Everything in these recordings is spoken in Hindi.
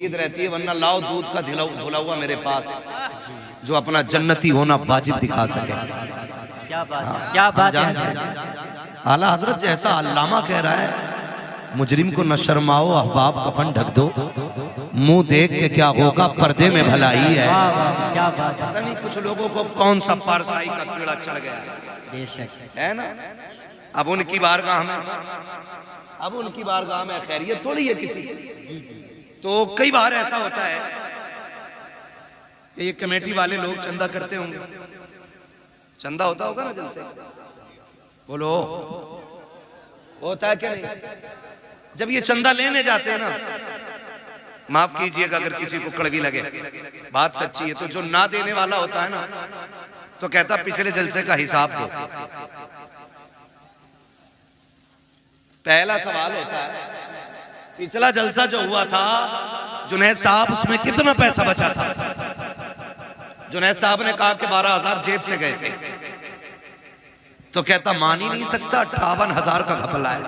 उम्मीद रहती है, वरना लाओ दूध का धुला हुआ मेरे पास, जो अपना जन्नती होना वाजिब दिखा सके। क्या बात है, क्या बात है। आला हजरत जैसा अल्लामा कह रहा है, मुजरिम को न शर्माओ अहबाब कफन ढक दो, मुंह देख के क्या होगा पर्दे में भलाई है। क्या बात है। पता नहीं कुछ लोगों को कौन सा पारसाई का कीड़ा चढ़ गया है ना। अब उनकी बारगाह में खैरियत थोड़ी है किसी। तो कई बार ऐसा होता है कि ये कमेटी वाले लोग चंदा करते होंगे, चंदा होता होगा ना जलसे, बोलो होता है क्या नहीं। जब ये चंदा लेने जाते हैं ना, माफ कीजिएगा अगर किसी को कड़वी लगे, बात सच्ची है, तो जो ना देने वाला होता है ना, तो कहता पिछले जलसे का हिसाब दो। पहला सवाल होता है, पिछला जलसा जो हुआ था जुनैद साहब, उसमें कितना पैसा बचा था? जुनैद साहब ने कहा कि 12,000 जेब से गए थे। तो कहता मान ही नहीं सकता, 58,000 का घपला है।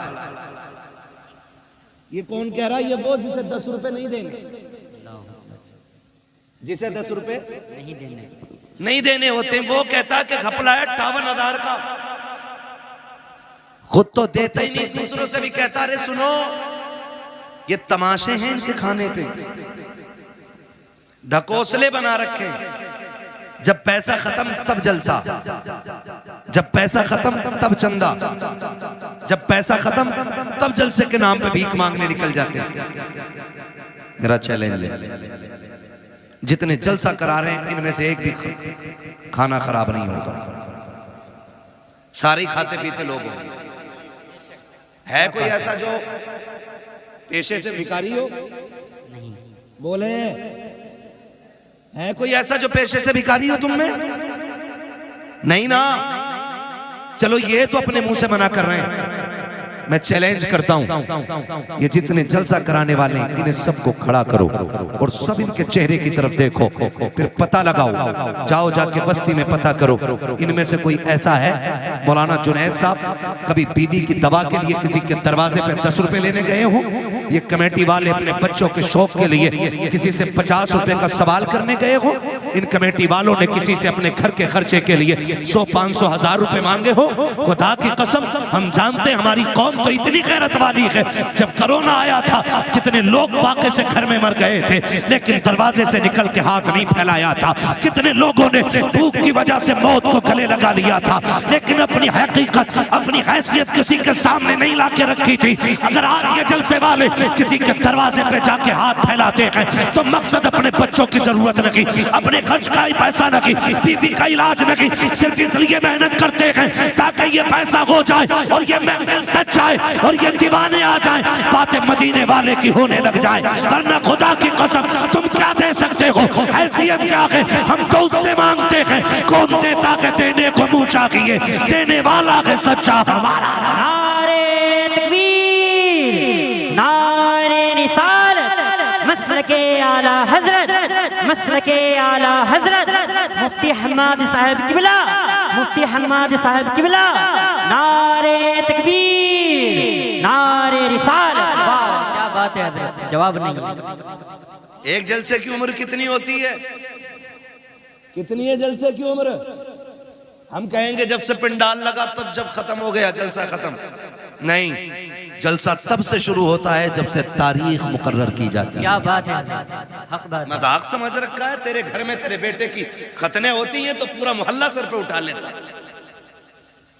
ये कौन कह रहा है? ये वो जिसे 10 रुपए नहीं देंगे, जिसे 10 रुपए नहीं देने होते, वो कहता कि घपला है 58,000 का। खुद तो देता ही नहीं, दूसरों से भी कहता अरे सुनो ये तमाशे हैं इनके खाने पे, ढकोसले बना रखे। जब पैसा खत्म तब जलसा, जब पैसा खत्म तब चंदा, जब पैसा खत्म तब जलसे के नाम पे भीख मांगने निकल जाते हैं। मेरा चैलेंज है, जितने जलसा करा रहे हैं इनमें से एक भी खाना खराब नहीं होगा, सारे खाते पीते लोग होंगे। है कोई ऐसा जो पेशे से भिखारी हो? नहीं। बोले है कोई ऐसा जो पेशे से भिखारी हो तुम में? नहीं ना। चलो ये तो अपने मुंह से मना कर रहे हैं, मैं चैलेंज करता हूं, ये जितने जलसा कराने वाले हैं इन्हें सबको खड़ा करो और सब इनके चेहरे की तरफ देखो, फिर पता लगाओ, जाओ जाके बस्ती में पता करो इनमें से कोई ऐसा है। मौलाना जुनैद साहब कभी बीवी की दवा के लिए किसी के दरवाजे पे 10 रुपए लेने गए हो? ये कमेटी वाले अपने बच्चों के शौक के लिए किसी से 50 रुपए का सवाल करने गए हो? इन कमेटी वालों ने किसी से अपने घर के खर्चे के लिए 100, 500, 1000 रुपए मांगे हो? खुदा की कसम हम जानते हैं हमारी कौम तो इतनी गैरत वाली है। जब कोरोना आया था कितने लोग वाकई से घर में मर गए थे, लेकिन दरवाजे से निकल के हाथ नहीं फैलाया था। कितने लोगों ने भूख की वजह से मौत को गले लगा लिया था, लेकिन अपनी हकीकत, अपनी हैसियत किसी के सामने नहीं ला के रखी थी। अगर आज ये जलसे वाले किसी के दरवाजे पे जाके हाथ फैलाते हैं तो मकसद अपने बच्चों की जरूरत नहीं, अपने खर्च का ही पैसा नहीं, बीवी का इलाज नहीं, सिर्फ इसलिए मेहनत करते हैं ताकि ये पैसा हो जाए और ये महफिल सच जाए और ये दीवाने आ जाए, बातें मदीने वाले की होने लग जाए। वरना खुदा की कसम तुम क्या दे सकते हो? हैसियत क्या है? हम तो उससे मांगते हैं कौन देता है देने को मुंह चाहिए, देने वाला है सच्चा हमारा। नारे तकबीर, नारे रिसालत, मसलके आला हजरत, मसलके आला हजरत मुफ्ती हम्माद साहब किबला, मुफ्ती हम्माद साहब किबला। नारे तकबीर, नारे रिसालत। वाह क्या बात है हजरत, जवाब नहीं। एक जलसे की उम्र कितनी होती है? कितनी है जलसे की उम्र? हम कहेंगे जब से पिंडाल लगा तब जब खत्म हो गया जलसा खत्म। नहीं, जलसा तब से शुरू होता है जब से तारीख मुकर्रर की जाती है। क्या बात है, हक बात। मजाक समझ रखा है? तेरे घर में तेरे बेटे की खतने होती हैं तो पूरा मोहल्ला सर पे उठा लेता है,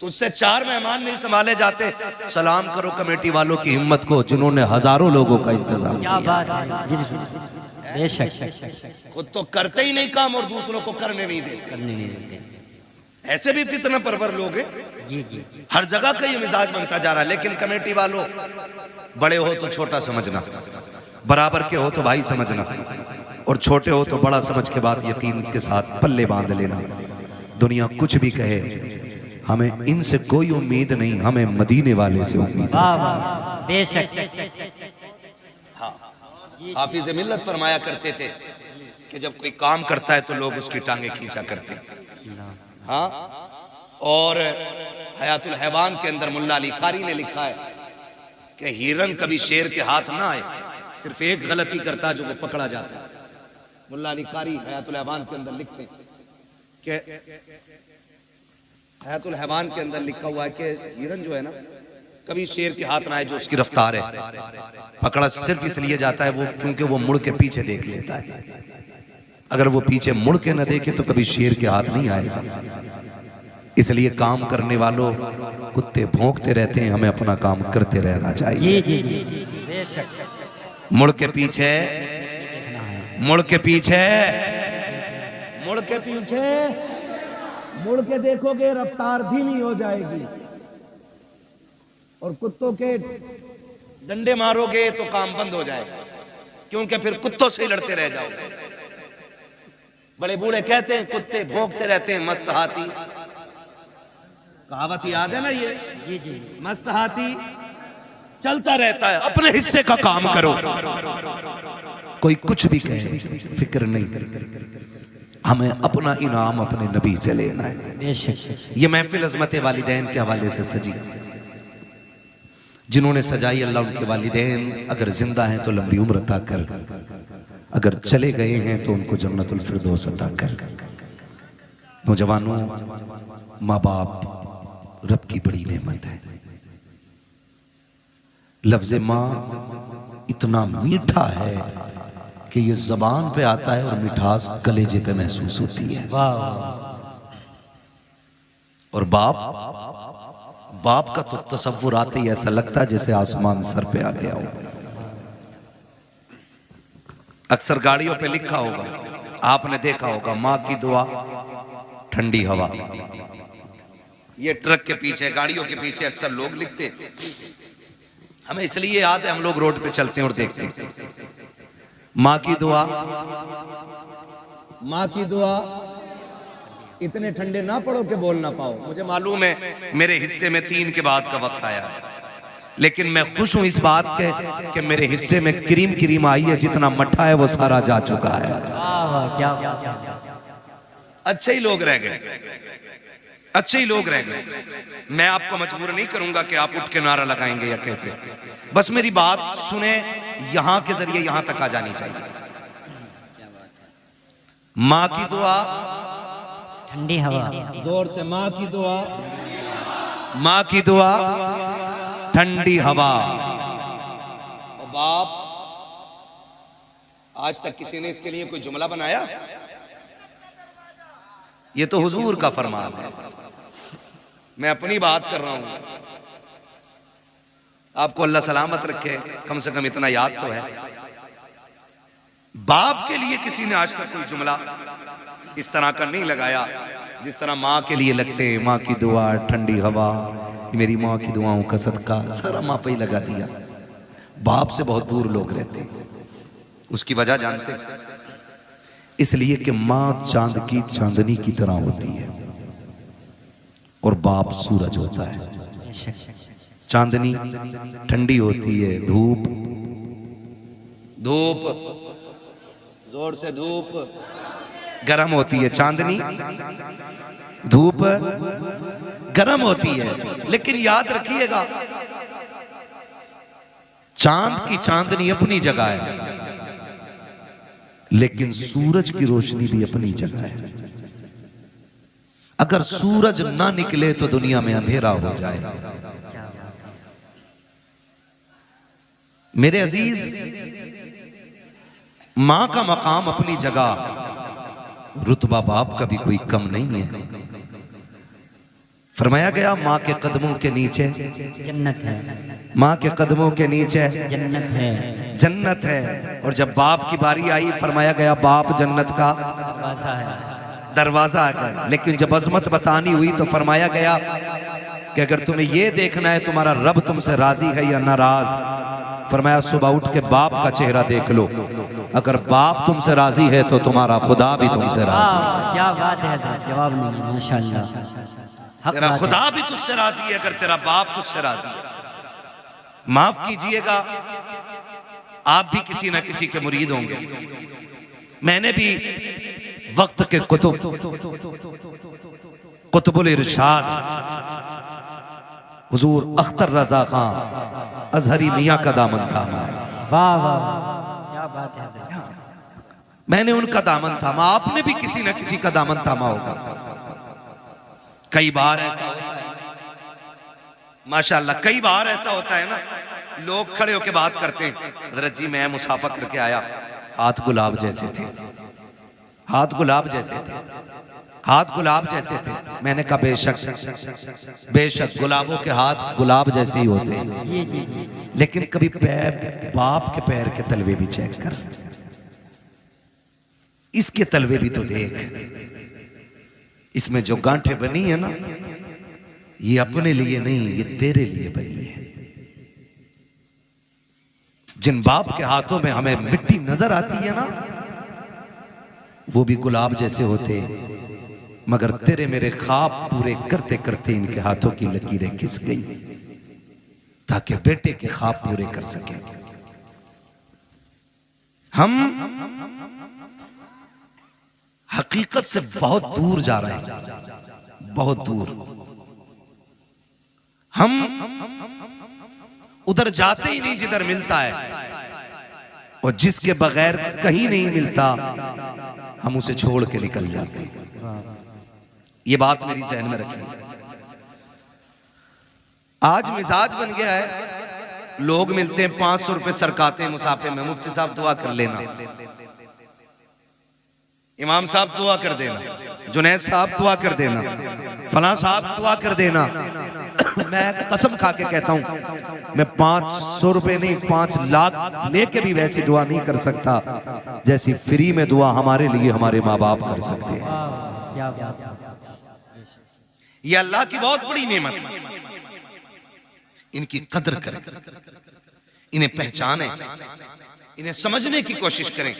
तुझसे 4 मेहमान नहीं संभाले जाते। सलाम करो कमेटी वालों की हिम्मत को जिन्होंने हजारों लोगों का इंतजाम किया। क्या बात है, बेशक। खुद तो करते ही नहीं काम और दूसरों को करने नहीं देते। ऐसे भी फितना परवर लोग हैं। जी जी, हर जगह का ये मिजाज बनता जा रहा है। लेकिन कमेटी वालों, बड़े हो तो छोटा समझना, बराबर के हो तो भाई समझना, और छोटे हो तो बड़ा समझ के बाद यकीन के साथ पल्ले बांध लेना। दुनिया कुछ भी कहे, हमें इनसे कोई उम्मीद नहीं, हमें मदीने वाले से उम्मीद है। बेशक। हाफिज मिल्लत फरमाया करते थे कि जब कोई काम करता है तो लोग उसकी टांगे खींचा करते हैं। हाँ, और हयातुल हैवान के अंदर मुल्ला अली कारी ने लिखा है कि हिरन कभी शेर के हाथ ना आए, सिर्फ एक गलती करता जो वो पकड़ा जाता है। मुल्ला अली कारी हयातुल हैवान के अंदर लिखते हैं कि हयातुल हैवान के अंदर लिखा हुआ है कि हिरन जो है ना, कभी शेर के हाथ ना आए जो उसकी रफ्तार है, पकड़ा सिर्फ इसलिए जाता है वो क्योंकि वो मुड़ के पीछे देख लेता है। अगर वो पीछे मुड़ के न देखे तो कभी शेर के हाथ नहीं आएगा। इसलिए काम करने वालों, कुत्ते भौंकते रहते हैं, हमें अपना काम करते रहना चाहिए। जी जी जी बेशक। मुड़ के पीछे, मुड़ के पीछे, मुड़ के पीछे, मुड़ के देखोगे रफ्तार धीमी हो जाएगी, और कुत्तों के डंडे मारोगे तो काम बंद हो जाएगा, क्योंकि फिर कुत्तों से ही लड़ते रह जाओगे। बड़े बूढ़े कहते हैं कुत्ते भौंकते रहते हैं, मस्त हाथी, कहावत याद है ना ये? जी जी। मस्त हाथी चलता रहता है, अपने हिस्से का काम करो, कोई कुछ भी कहे फिक्र नहीं, हमें अपना इनाम अपने नबी से लेना है। बेशक। ये महफिल अज़मत वालिदैन के हवाले से सजी, जिन्होंने सजाई अल्लाह उनके वालिदैन अगर जिंदा हैं तो लंबी उम्र अता कर, अगर चले गए हैं तो उनको जन्नतुल फिरदौस अता कर। नौजवानों, माँ बाप रब की बड़ी नेमत है। लफ्ज़ माँ इतना मीठा है कि ये ज़बान पे आता है और मिठास कलेजे पे महसूस होती है। और बाप का तो तसव्वुर आते ही ऐसा लगता है जैसे आसमान सर पे आ गया हो। अक्सर गाड़ियों पे लिखा होगा, आपने देखा होगा, माँ की दुआ ठंडी हवा। ये ट्रक के पीछे, गाड़ियों के पीछे अक्सर लोग लिखते, हमें इसलिए याद है, हम लोग रोड पे चलते हैं और देखते हैं, माँ की दुआ, माँ की दुआ, इतने ठंडे ना पड़ो कि बोल ना पाओ। मुझे मालूम है मेरे हिस्से में 3 के बाद का वक्त आया है, लेकिन मैं खुश हूं इस बात के कि मेरे हिस्से में क्रीम आई है, जितना मट्ठा है वो सारा जा चुका है। क्या अच्छे ही लोग रह गए, अच्छे ही लोग रह गए। मैं आपको मजबूर नहीं करूंगा कि आप उठ के नारा लगाएंगे या कैसे, बस मेरी बात सुने, यहां के जरिए यहां तक आ जानी चाहिए। माँ की दुआ ठंडी हवा, जोर से माँ की दुआ, माँ की दुआ ठंडी हवा। और बाप, आज तक किसी ने इसके लिए कोई जुमला बनाया? ये तो हुजूर का फरमान है, मैं अपनी बात कर रहा हूं। आपको अल्लाह सलामत रखे, कम से कम इतना याद तो है। बाप के लिए किसी ने आज तक कोई जुमला इस तरह का नहीं लगाया जिस तरह माँ के लिए लगते। माँ की दुआ, ठंडी हवा, मेरी माँ की दुआओं का सदका, सारा माँ पे ही लगा दिया। बाप से बहुत दूर लोग रहते हैं, उसकी वजह जानते हैं? इसलिए कि माँ चांद की चांदनी की तरह होती है और बाप सूरज होता है। चांदनी ठंडी होती है, धूप, धूप जोर से धूप गर्म होती है, चांदनी धूप गर्म होती है। लेकिन याद रखिएगा, चांद की चांदनी अपनी जगह है, लेकिन सूरज की रोशनी भी अपनी जगह है। अगर सूरज ना निकले तो दुनिया में अंधेरा हो जाए। मेरे अजीज, मां का मकाम अपनी जगह, रुतबा बाप का भी कोई कम नहीं है। फरमाया गया मां के कदमों के नीचे जन्नत है, मां के कदमों के नीचे जन्नत है, जन्नत है। और जब बाप की बारी आई, फरमाया गया बाप जन्नत का दरवाजा है। लेकिन जब अजमत बतानी हुई तो फरमाया गया कि अगर तुम्हें यह देखना है तुम्हारा रब तुमसे राजी है या नाराज, फरमाया सुबह उठ के बाप का चेहरा देख लो, अगर बाप तुमसे राजी है तो तुम्हारा खुदा भी तुमसे राजी है। क्या बात है, जवाब नहीं, माशाअल्लाह। तेरा खुदा भी तुझसे राजी है अगर तेरा बाप तुझसे राजी है। माफ कीजिएगा, आप भी किसी ना किसी के मुरीद होंगे। मैंने भी वक्त के कुतुबुल इरशाद हुजूर अख्तर रजा खान अजहरी मियां का दामन थामा है। वाह वाह वाह, क्या बात है हजरत। मैंने उनका दामन थामा, आपने भी किसी न किसी का दामन थामा होगा। कई बार ऐसा होता है माशाल्लाह, कई बार ऐसा होता है ना, लोग खड़े होकर बात करते हैं, हजरत जी मैं मुसाफा करके आया, हाथ गुलाब जैसे थे, हाथ गुलाब जैसे थे, हाथ गुलाब जैसे थे। मैंने कहा बेशक बेशक गुलाबों के हाथ गुलाब जैसे ही होते हैं, लेकिन कभी पैर बाप के पैर के तलवे भी चेक कर, इसके तलवे भी तो देख, इसमें जो गांठें बनी है ना, ये अपने लिए नहीं, ये तेरे लिए बनी है। जिन बाप के हाथों में हमें मिट्टी नजर आती है ना, वो भी गुलाब जैसे होते, मगर तेरे मेरे ख्वाब पूरे करते करते इनके हाथों की लकीरें खिस गई, ताकि बेटे के ख्वाब पूरे कर सके। हम हकीकत से बहुत दूर जा रहे हैं, बहुत दूर। हम उधर जाते ही नहीं जिधर मिलता है, और जिसके बगैर कहीं नहीं मिलता हम उसे छोड़ के निकल जाते हैं। ये बात मेरी जहन में रखिए। आज मिजाज बन गया है, लोग मिलते हैं 500 रुपए सरकाते हैं मुसाफे में, मुफ्ती साहब दुआ कर लेना, इमाम साहब दुआ कर देना, जुनैद साहब दुआ कर देना, फलां साहब दुआ कर देना। मैं कसम खा के कहता हूं, मैं 500 रुपए नहीं 5 लाख लेके भी वैसी दुआ नहीं कर सकता जैसी फ्री में दुआ हमारे लिए हमारे माँ बाप कर सकते हैं। ये अल्लाह की बहुत बड़ी नेमत है, इनकी कदर करें, इन्हें पहचानें, इन्हें समझने की कोशिश करें।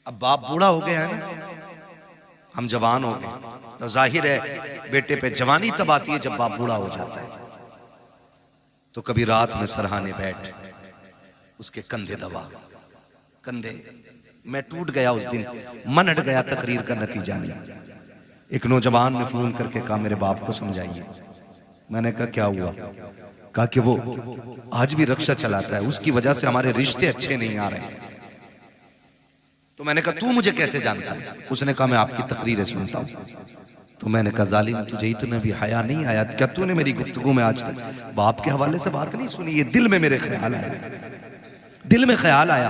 अब बाप बूढ़ा हो गया है ना, हम जवान हो गए, तो जाहिर है बेटे पे जवानी तब आती है जब बाप बूढ़ा हो जाता है। तो कभी रात में सरहाने बैठ, उसके कंधे दबा, कंधे। मैं टूट गया उस दिन, मन हट गया, तकरीर का नतीजा नहीं। एक नौजवान ने फोन करके कहा मेरे बाप को समझाइए। मैंने कहा क्या हुआ? कहा कि वो आज भी रिक्शा चलाता है, उसकी वजह से हमारे रिश्ते अच्छे नहीं आ रहे। तो मैंने कहा तू मुझे कैसे जानता है? उसने कहा मैं आपकी तकरीरें सुनता हूँ। तो मैंने कहा जालिम, तुझे इतना भी हया नहीं आया क्या? तूने मेरी गुफ्तगू में आज तक बाप के हवाले से बात नहीं सुनी? ये दिल में मेरे ख्याल आया, दिल में ख्याल आया,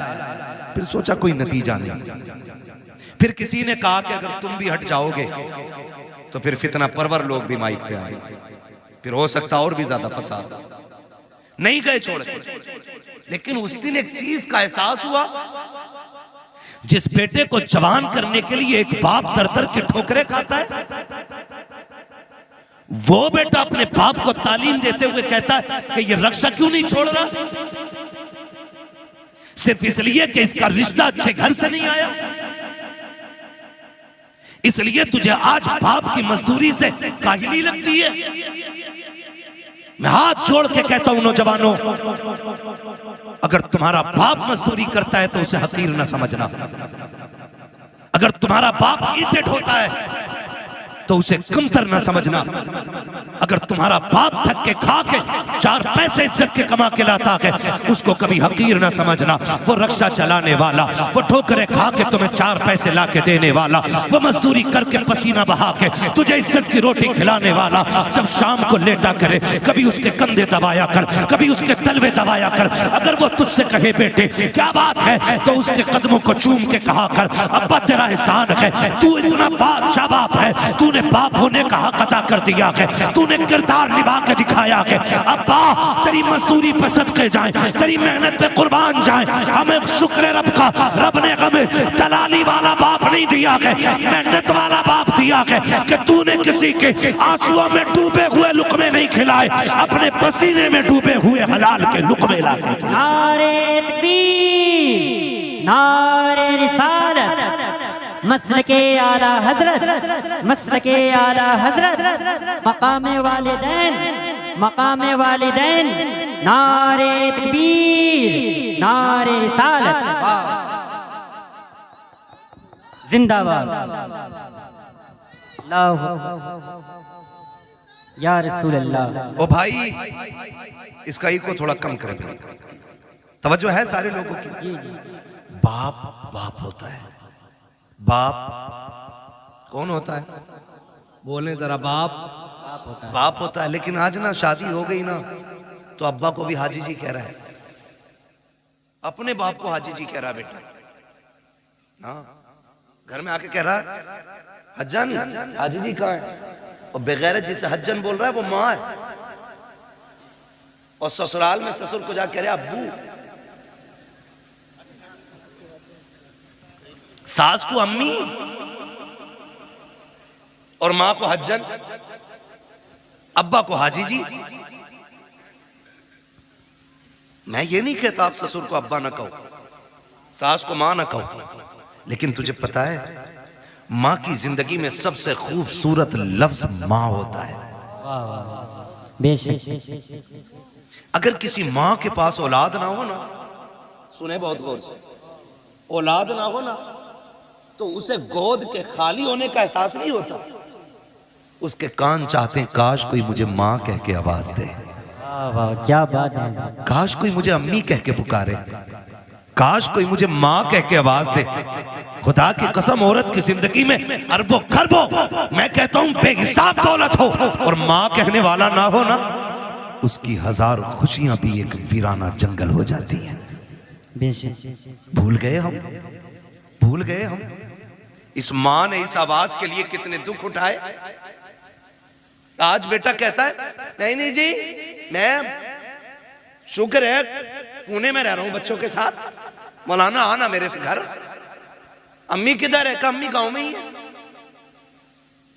फिर सोचा कोई नतीजा नहीं। फिर किसी ने कहा कि अगर तुम भी हट जाओगे तो फिर फितना परवर लोग भी माइक पे आए, फिर हो सकता और भी ज्यादा फसाद। नहीं गए छोड़ के, लेकिन उस दिन एक चीज का एहसास हुआ, जिस बेटे को जवान करने के लिए एक बाप दर दर के ठोकरे खाता है, वो बेटा अपने बाप को तालीम देते हुए कहता है कि ये रक्षा क्यों नहीं छोड़ रहा? सिर्फ इसलिए कि इसका रिश्ता अच्छे घर से नहीं आया, इसलिए तुझे आज बाप की मजदूरी से काहिली लगती है। मैं हाथ जोड़ के कहता हूं नौजवानों, अगर तुम्हारा बाप मजदूरी करता है तो उसे हकीर न समझना। अगर तुम्हारा बाप ईंटें ढोता है तो उसे कमतर न समझना। अगर तुम्हारा बाप थक के खा के 4 पैसे इज्जत के कमा के लाता है, उसको कभी हकीर न समझना। वो रक्षा चलाने वाला, वो ठोकरे खा के तुम्हें 4 पैसे ला के देने वाला, वो मजदूरी करके पसीना बहा के तुझे इज्जत की रोटी खिलाने वाला, जब शाम को लेटा करे कभी उसके कंधे दबाया कर, कभी उसके तलवे दबाया कर। अगर वो तुझसे कहे बेटे क्या बात है, तो उसके कदमों को चूम के कहा कर अब्बा तेरा एहसान है, तू इतना बादशाह बाप है, तूने बाप होने का हक अदा कर दिया है, तूने किरदार निभा के दिखाया है। अब्बा तेरी मजदूरी पे सदके जाए, तेरी मेहनत पे कुर्बान जाए। हमें शुक्र रब का, रब ने हमें दलाली वाला बाप नहीं दिया है, मेहनत वाला बाप दिया है कि तूने किसी के आंसुओं में डूबे हुए लुकमे नहीं खिलाए, अपने पसीने में डूबे हुए हलाल के लुकमे ला के। नारे तकबीर, नारे रिसालत, मसलके आला हजरत, मसलके आला हजरत, मकामे वालिदैन, मकामे वालिदैन, नारे तकबीर, नारे रिसालत, जिंदाबाद। अल्लाहु या रसूल अल्लाह। ओ भाई, इसका इको थोड़ा कम करें तवज्जो है सारे लोगों की। जी जी बाप बाप होता है। बाप कौन होता है? बोले जरा। बाप आप होता है। बाप होता है। लेकिन आज ना शादी हो गई ना तो अब्बा को भी हाजी जी कह रहा है, अपने बाप को हाजी जी कह रहा है बेटा। हाँ, घर में आके कह रहा है हज्जन, हाजी जी कहाँ है? और बेगैरत जिसे हज्जन बोल रहा है वो माँ है। और ससुराल में ससुर को जाके कह रहे अब्बू, सास को अम्मी और मां को हज्जन, अब्बा को हाजी जी। मैं ये नहीं कहता आप ससुर को अब्बा ना कहो, सास को मां ना कहो, लेकिन तुझे पता है मां की जिंदगी में सबसे खूबसूरत लफ्ज मां होता है। वाह वाह बेशक। अगर किसी मां के पास औलाद ना हो ना, सुने बहुत गौर से, औलाद ना हो ना तो उसे गोद के खाली होने का एहसास नहीं होता। उसके कान चाहते हैं काश कोई मुझे मां कह के आवाज दे, वाह वाह क्या बात है। काश कोई मुझे अम्मी कह के पुकारे, काश कोई मुझे मां कह के आवाज दे। खुदा की कसम, औरत की जिंदगी में अरबों खरबों, मैं कहता हूं बेहिसाब दौलत हो और मां कहने वाला ना हो ना, उसकी हजार खुशियां भी एक वीराना जंगल हो जाती है। बेशक। भूल गए हम, भूल गए हम। इस मां ने इस आवाज के लिए कितने दुख उठाए। आज बेटा कहता है नहीं नहीं जी, मैं शुक्र है पुणे में रह रहा हूं बच्चों के साथ, मौलाना आना मेरे से घर। अम्मी किधर है? अम्मी गांव में ही है।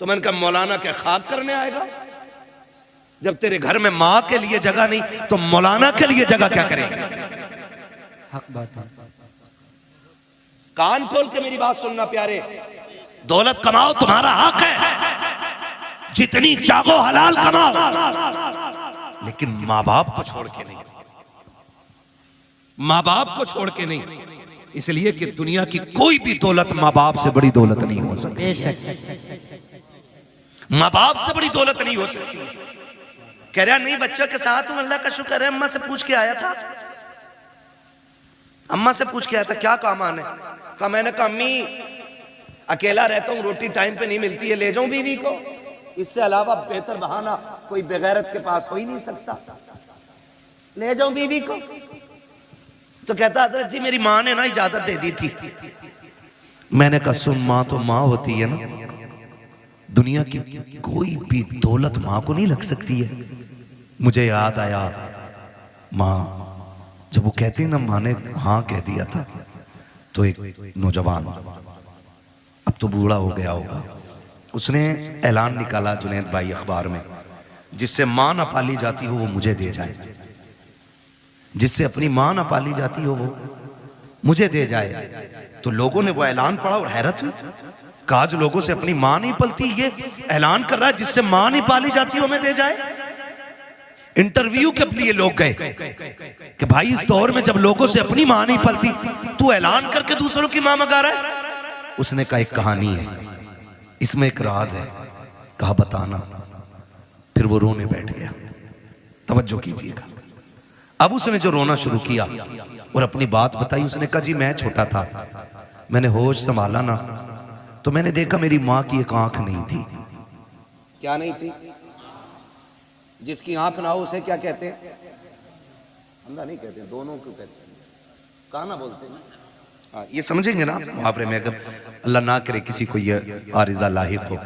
तो मैंने कहा मौलाना क्या खाक करने आएगा? जब तेरे घर में मां के लिए जगह नहीं तो मौलाना के लिए जगह क्या करेगा? हक बात है। कान खोल के मेरी बात सुनना प्यारे, दौलत कमाओ तुम्हारा हक है, जितनी चाहो हलाल कमाओ, लेकिन माँ बाप को छोड़ के नहीं, माँ बाप को छोड़ के नहीं। इसलिए कि दुनिया की कोई भी दौलत माँ बाप से बड़ी दौलत नहीं हो सकती। बेशक। माँ बाप से बड़ी दौलत नहीं हो सकती। कह रहा नहीं बच्चों के साथ हूं, अल्लाह का शुक्र है, अम्मा से पूछ के आया था, अम्मा से पूछ के आया था क्या काम आने का। मैंने कहा अम्मी अकेला रहता हूँ, रोटी टाइम पे नहीं मिलती है, ले जाऊं बीवी को? इससे अलावा बेहतर बहाना कोई बेगैरत के पास हो ही नहीं सकता, ले जाऊं बीवी को? तो कहता हजरत जी मेरी माँ ने ना इजाजत दे दी थी। मैंने कहा सुन, माँ तो माँ होती है ना, दुनिया की कोई भी दौलत माँ को नहीं लग सकती है। मुझे याद आया माँ जब वो कहती ना माँ ने हाँ कह दिया था, तो एक नौजवान, अब तो बूढ़ा हो गया होगा, उसने ऐलान निकाला जुनैद भाई अखबार में, जिससे माँ ना पाली जाती हो वो मुझे दे जाए, जिससे अपनी माँ ना पाली जाती हो वो मुझे दे जाए। तो लोगों ने वो ऐलान पढ़ा और हैरत हुई, कहा जो लोगों से अपनी माँ नहीं पलती ये ऐलान कर रहा है जिससे माँ नहीं पाली जाती हो हमें दे जाए। इंटरव्यू के लिए लोग गए कि भाई इस दौर में जब लोगों से अपनी माँ नहीं पलती तू ऐलान करके दूसरों की माँ मंगा रहा है। उसने कहा एक कहानी है, इसमें एक राज है। कहा बताना। फिर वो रोने बैठ गया। तवज्जो कीजिएगा। अब उसने जो रोना शुरू किया और अपनी बात बताई, उसने कहा जी मैं छोटा था, मैंने होश संभाला ना तो मैंने देखा मेरी माँ की एक आंख नहीं थी। क्या नहीं थी? जिसकी आंख ना हो उसे क्या कहते हैं? अंधा नहीं कहते, दोनों को कहते हैं, काना बोलते हैं। हाँ ये समझेंगे ना मुहावरे में, अगर अल्लाह ना करे किसी को ये आरिजा लाहिक हो,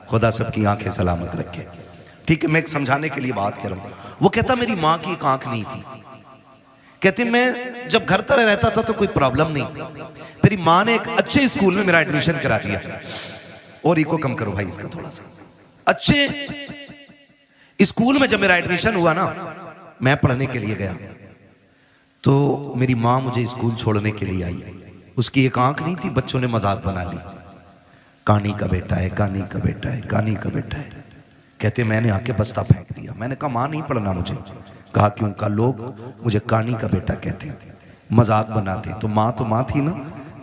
खुदा सबकी आंखें सलामत रखे। ठीक है, मैं एक समझाने के लिए बात कर रहा हूँ। वो कहता मेरी माँ की एक आंख नहीं थी, कहते मैं जब घर तरह रहता था तो कोई प्रॉब्लम नहीं, मेरी माँ ने एक अच्छे स्कूल में मेरा एडमिशन करा दिया। और इको कम करो भाई इसका थोड़ा सा। अच्छे स्कूल में जब मेरा एडमिशन हुआ ना, मैं पढ़ने के लिए गया तो मेरी माँ मुझे स्कूल छोड़ने के लिए आई। उसकी एक आंख नहीं थी, बच्चों ने मजाक बना ली, कानी का बेटा है, कानी का बेटा है, कानी का बेटा है। कहते मैंने आके बस्ता फेंक दिया। मैंने कहा माँ नहीं पढ़ना मुझे। कहा क्यों? का लोग मुझे कानी का बेटा कहते हैं, मजाक बनाते। तो माँ थी ना,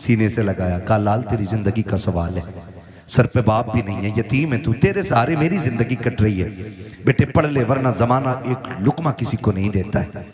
सीने से लगाया। कहा लाल तेरी जिंदगी का सवाल है, सर पे बाप भी नहीं है, यतीम है तू, तेरे सहारे मेरी जिंदगी कट रही है। बेटे पढ़ ले वरना जमाना एक लुकमा किसी को नहीं देता है।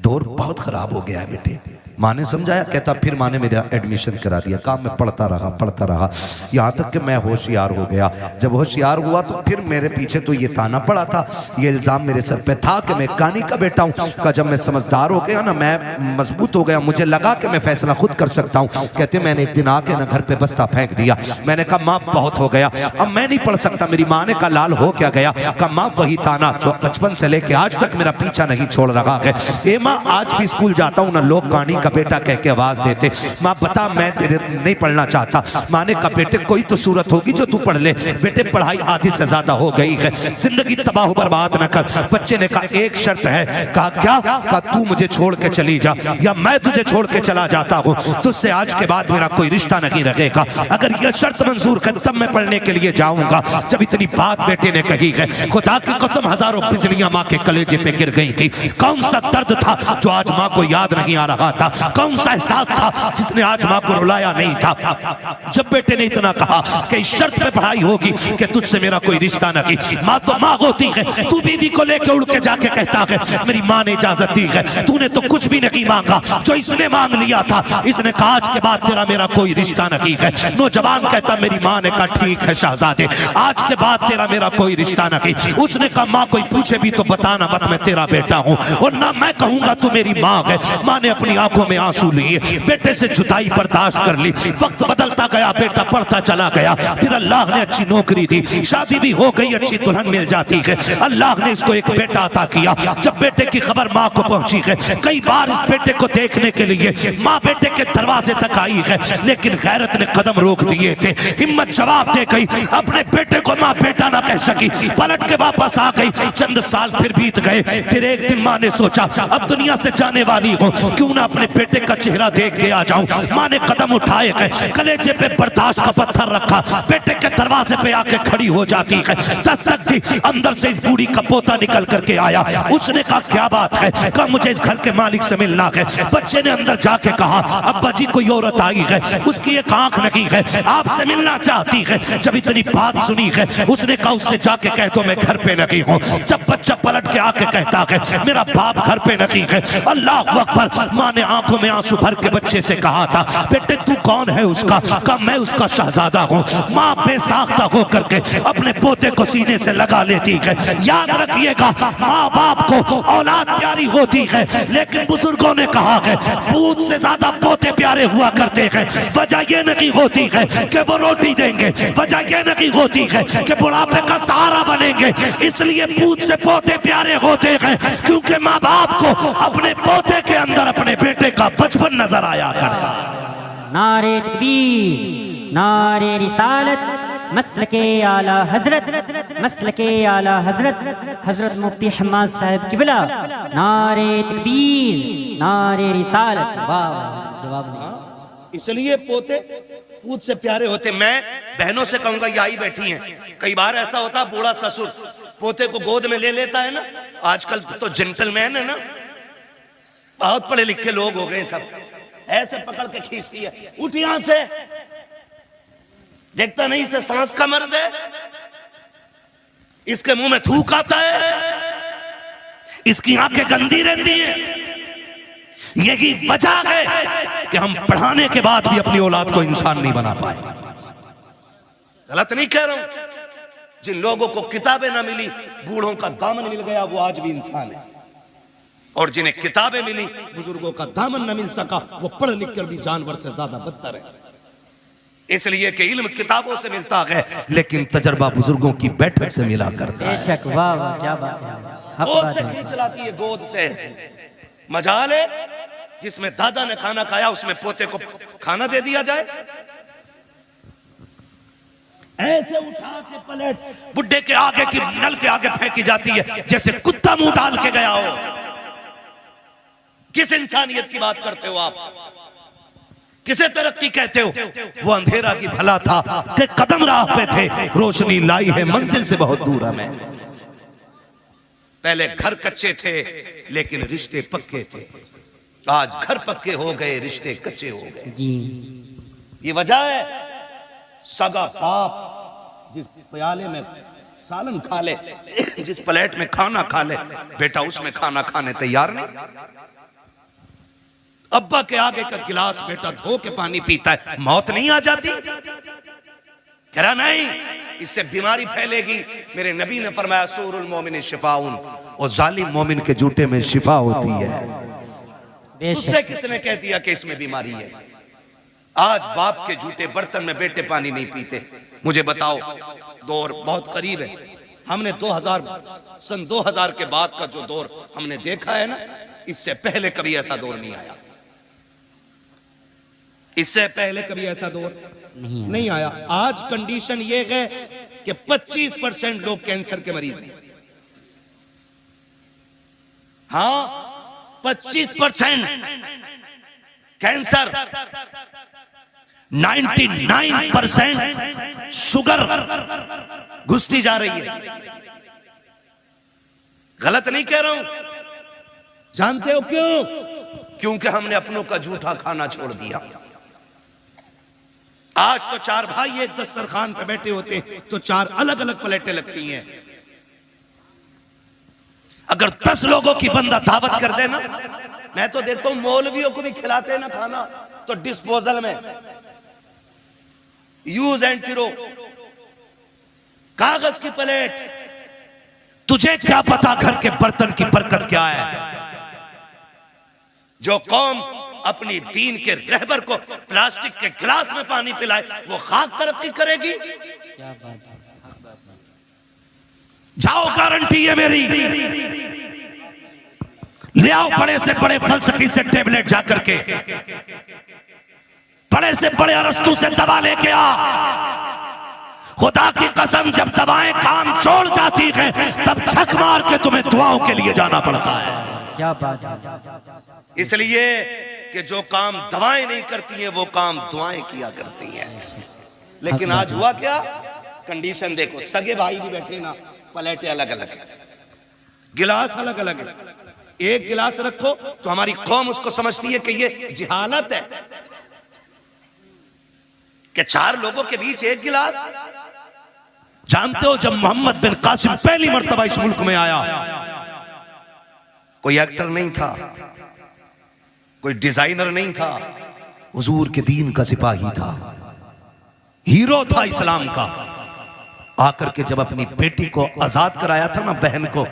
दौर बहुत खराब हो गया है बेटे। माँ ने समझाया, कहता फिर माँ ने मेरा एडमिशन करा दिया। कहा मैं पढ़ता रहा यहाँ तक कि मैं होशियार हो गया। जब होशियार हुआ तो फिर मेरे पीछे तो ये ताना पड़ा था, ये इल्ज़ाम मेरे सर पे था कि मैं कानी का बेटा हूँ। का जब मैं समझदार हो गया ना, मैं मजबूत हो गया, मुझे लगा कि मैं फैसला खुद कर सकता हूँ। कहते मैंने एक दिन आके ना घर पे बस्ता फेंक दिया। मैंने कहा माँ बहुत हो गया, अब मैं नहीं पढ़ सकता। मेरी माँ ने कहा लाल हो क्या गया? कहा माँ वही ताना जो बचपन से लेके आज तक मेरा पीछा नहीं छोड़ रहा है। ए माँ आज भी स्कूल जाता हूँ ना, लोग कानी का बेटा कह के आवाज देते। माँ बता मैं तेरे नहीं पढ़ना चाहता। माँ ने कहा बेटे कोई तो सूरत होगी जो तू पढ़ ले। बेटे पढ़ाई आधी से ज्यादा हो गई है, जिंदगी तबाह बर्बाद न कर। बच्चे ने कहा एक शर्त है। कहा क्या? कहा तू मुझे छोड़ के चली जा या मैं तुझे छोड़ के चला जाता हूँ, तुझसे आज के बाद मेरा कोई रिश्ता नहीं रहेगा। अगर यह शर्त मंजूर कर तब मैं पढ़ने के लिए जाऊंगा। जब इतनी बात बेटे ने कही है, खुदा की कसम हजारों बिजलियां माँ के कलेजे पे गिर गई थी। कौन सा दर्द था जो आज माँ को याद नहीं आ रहा था? कौन सा एहसास था जिसने आज माँ को रुलाया नहीं था? जब बेटे ने इतना कहा कि इस शर्त पे पढ़ाई होगी कि तुझसे मेरा कोई रिश्ता नहीं। माँ तो माँ होती है, तू बीवी को लेके उड़ के जाके कहता है मेरी माँ ने इजाजत दी है। तूने तो कुछ भी नहीं मांगा, जो इसने मांग लिया था। इसने कहा आज के बाद तेरा मेरा कोई रिश्ता नहीं है। नौजवान कहता मेरी माँ ने कहा ठीक है शहजादे, आज के बाद तेरा मेरा कोई रिश्ता नहीं। उसने कहा माँ कोई पूछे भी तो बताना मत मैं तेरा बेटा हूँ, और ना मैं कहूंगा तू मेरी माँ है। माँ ने अपनी आंखों में आंसू लिए, बेटे से जुदाई बर्दाश्त कर ली। वक्त बदलता गया, बेटा पढ़ता चला गया। फिर अल्लाह ने अच्छी नौकरी दी, शादी भी हो गई, अच्छी दुल्हन मिल जाती है। अल्लाह ने इसको एक बेटा अता किया। जब बेटे की खबर माँ को पहुंची है, कई बार इस बेटे को देखने के लिए माँ बेटे के दरवाजे तक आई है, लेकिन गैरत ने कदम रोक दिए थे। हिम्मत जवाब दे गई, अपने बेटे को माँ बेटा ना कह सकी, पलट के वापस आ गई। चंद साल फिर बीत गए। फिर एक दिन माँ ने सोचा अब दुनिया से जाने वाली हूँ, क्यों ना अपने बेटे का चेहरा देख के आ जाऊं। माँ ने कदम उठाए गए, कलेजे पे बर्दाश्त का पत्थर रखा, बेटे के दरवाजे पे आके खड़ी हो जाती है। दस्तक दी, अंदर से इस बूढ़ी का पोता निकल करके आया। उसने कहा क्या बात है? कहा मुझे इस घर के मालिक से मिलना है। बच्चे ने अंदर जाके कहा अब्बा जी कोई औरत आई है, उसकी एक आंख नहीं है, आपसे मिलना चाहती है। जब इतनी बात सुनी है, उसने कहा उससे जाके कह दो मैं घर पे नहीं हूँ। जब बच्चा पलट के आके कहता है मेरा बाप घर पे नहीं है, अल्लाह अकबर। माँ ने आंखों में आंसू भर के बच्चे से कहा था बेटे तू कौन है उसका? कहा मैं उसका शहजादा हूँ। माँ बेसाख्ता होकर के अपने पोते को सीने से लगा लेती है। याद रखिएगा माँ बाप को औलाद प्यारी होती है, लेकिन बुजुर्गों ने कहा है पूत से ज्यादा पोते प्यारे हुआ करते हैं। वजह यह नहीं होती है कि वो रोटी देंगे, वजह यह नहीं होती है कि बुढ़ापे का सहारा बनेंगे। इसलिए पूत से पोते प्यारे होते हैं क्योंकि माँ बाप को अपने पोते के अंदर अपने बेटे का बचपन नजर आया करता। नारे तकबीर, नारे रिसालत, मसलके आला हजरत, मसलके आला हजरत, हजरत मुफ्ती हम्माद साहब किबला। नारे तकबीर, नारे रिसालत। वाह जवाब नहीं। इसलिए पोते पूत से प्यारे होते। मैं बहनों से कहूंगा ये आई बैठी हैं, कई बार ऐसा होता बूढ़ा ससुर पोते को गोद में ले लेता है ना। आजकल तो जेंटलमैन है ना, बहुत पढ़े लिखे लोग हो गए सब, ऐसे पकड़ के खींचती है, उठ यहां से, देखता नहीं इसे सांस का मर्ज है, इसके मुंह में थूक आता है, इसकी आंखें गंदी रहती हैं। यही वजह है कि हम पढ़ाने के बाद भी अपनी औलाद को इंसान नहीं बना पाए। गलत नहीं कह रहा हूं। जिन लोगों को किताबें ना मिली, बूढ़ों का दामन मिल गया, वो आज भी इंसान है। और जिन्हें किताबें मिली, बुजुर्गों का दामन न मिल सका, वो पढ़ लिख कर भी जानवर से ज्यादा बदतर है। इसलिए कि इल्म किताबों से मिलता है, लेकिन तजर्बा बुजुर्गों की बैठक से मिला करता है। बेशक, वाह वाह क्या बात है। गोद से खींच लाती है, गोद से। मजाल है जिसमें दादा ने खाना खाया उसमें पोते को खाना दे दिया जाए। ऐसे उठा के पलट बुड्ढे के आगे की नल के आगे फेंकी जाती है जैसे कुत्ता मुंह डाल के गया हो। किस इंसानियत की बात करते हो आप? किसे तरक्की कहते हो? वो अंधेरा की भला था कि कदम राह पे थे, रोशनी लाई है मंजिल से बहुत दूर हमें। पहले घर कच्चे थे लेकिन रिश्ते पक्के थे, आज घर पक्के हो गए, रिश्ते कच्चे हो गए जी। ये वजह है। सगा बाप जिस प्याले में सालन खा ले, जिस प्लेट में खाना खा ले, बेटा उसमें खाना खाने तैयार नहीं। अब्बा के आगे का गिलास बेटा धो के पानी पीता है, मौत नहीं आ जाती? कह रहा नहीं, इससे बीमारी फैलेगी। मेरे नबी ने फरमाया सूरुल मोमिन शिफाउन, और जालिम मोमिन के जूते में शिफा होती है। उससे किसने कह दिया कि इसमें बीमारी है? आज बाप के जूते बर्तन में बेटे पानी नहीं पीते। मुझे बताओ, दौर बहुत करीब है। हमने सन 2000 के बाद का जो दौर हमने देखा है ना, इससे पहले कभी ऐसा दौर नहीं आया। इससे पहले कभी ऐसा दौर नहीं आया। आज कंडीशन ये है कि 25% लोग कैंसर के मरीज हैं। हाँ, 25% कैंसर, 99% शुगर घुसती जा रही है। गलत नहीं कह रहा हूं। जानते हो क्यों? क्योंकि हमने अपनों का झूठा खाना छोड़ दिया। आज तो 4 भाई एक दस्तरखान पे बैठे होते तो 4 अलग अलग प्लेटें लगती हैं। अगर 10 लोगों की बंदा दावत कर देना, मैं तो देखता हूं मौलवियों को भी खिलाते हैं ना खाना, तो डिस्पोजल में यूज एंड थ्रो, कागज की प्लेट। तुझे क्या पता घर के बर्तन की बरकत क्या है? जो कौम अपनी दीन के रहबर को प्लास्टिक के गिलास में पानी पिलाए, वो खाक तरक्की करेगी? क्या बात है। जाओ, गारंटी है मेरी। ले आओ बड़े से बड़े फलसफी से टेबलेट जाकर के, बड़े से बड़े अरस्तु से दवा लेके आ। खुदा की कसम, जब दवाएं काम छोड़ जाती है तब छक मार के तुम्हें दुआओं के लिए जाना पड़ता है। क्या बात है। इसलिए कि जो काम दवाएं नहीं करती हैं, वो काम दुआएं किया करती हैं। लेकिन आज हुआ क्या? कंडीशन देखो, सगे भाई भी बैठे ना, प्लेटें अलग अलग है, गिलास अलग अलग है। एक गिलास रखो तो हमारी कौम उसको समझती है कि ये जिहालत है कि 4 लोगों के बीच एक गिलास। जानते हो, जब मोहम्मद बिन कासिम पहली मर्तबा इस मुल्क में आया, कोई एक्टर नहीं था, कोई डिजाइनर नहीं था, हुजूर के दीन का सिपाही था, हीरो था इस्लाम का। आकर के जब अपनी बेटी को आजाद कराया था ना, बहन को,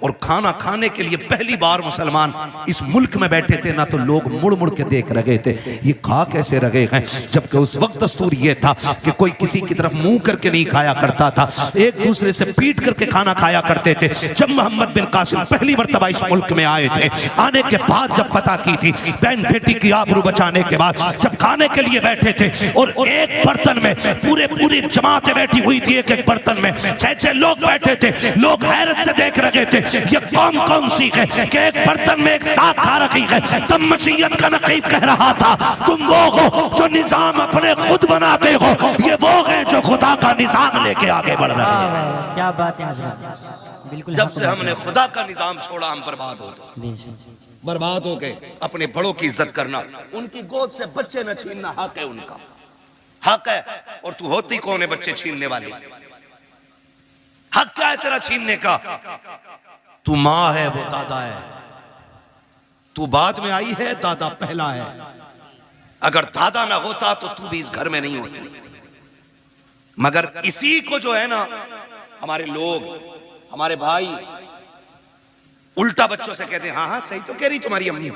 और खाना खाने के लिए पहली बार मुसलमान इस मुल्क में बैठे थे ना, तो लोग मुड़ मुड़ के देख रहे थे, ये खा कैसे रहे हैं। जबकि उस वक्त दस्तूर ये था कि कोई किसी की तरफ मुंह करके नहीं खाया करता था, एक दूसरे से पीट करके खाना खाया करते थे। जब मोहम्मद बिन कासिम पहली मर्तबा इस मुल्क में आए थे, आने के बाद जब फतह की थी, बहन बेटी की आबरू बचाने के बाद जब खाने के लिए बैठे थे, और एक बर्तन में पूरी जमातें बैठी हुई थी, एक बर्तन में 6-6 लोग बैठे थे। लोग हैरत से देख रहे थे, ये कौन सी है कि एक बर्तन में एक साथ खा रखी है। तब मसीहत का नकीब कह रहा था, तुम वो हो जो निजाम अपने खुद बनाते हो, ये वो है जो खुदा का निजाम लेके आगे बढ़ रहे हैं। क्या बात है हज़रत, बिल्कुल। जब से हमने खुदा का निजाम छोड़ा, हम बर्बाद हो गए। अपने बड़ों की इज्जत करना, उनकी गोद से बच्चे न छीनना हक है, उनका हक है। और तू होती कौन है बच्चे छीनने वाली? हक क्या है तेरा छीनने का? तू माँ है, वो दादा है। तू बाद में आई है, दादा पहला है। अगर दादा ना होता तो तू भी इस घर में नहीं होती। मगर इसी को जो है ना, हमारे लोग, हमारे भाई उल्टा बच्चों से कहते हैं, हाँ हाँ सही तो कह रही तुम्हारी अम्मी,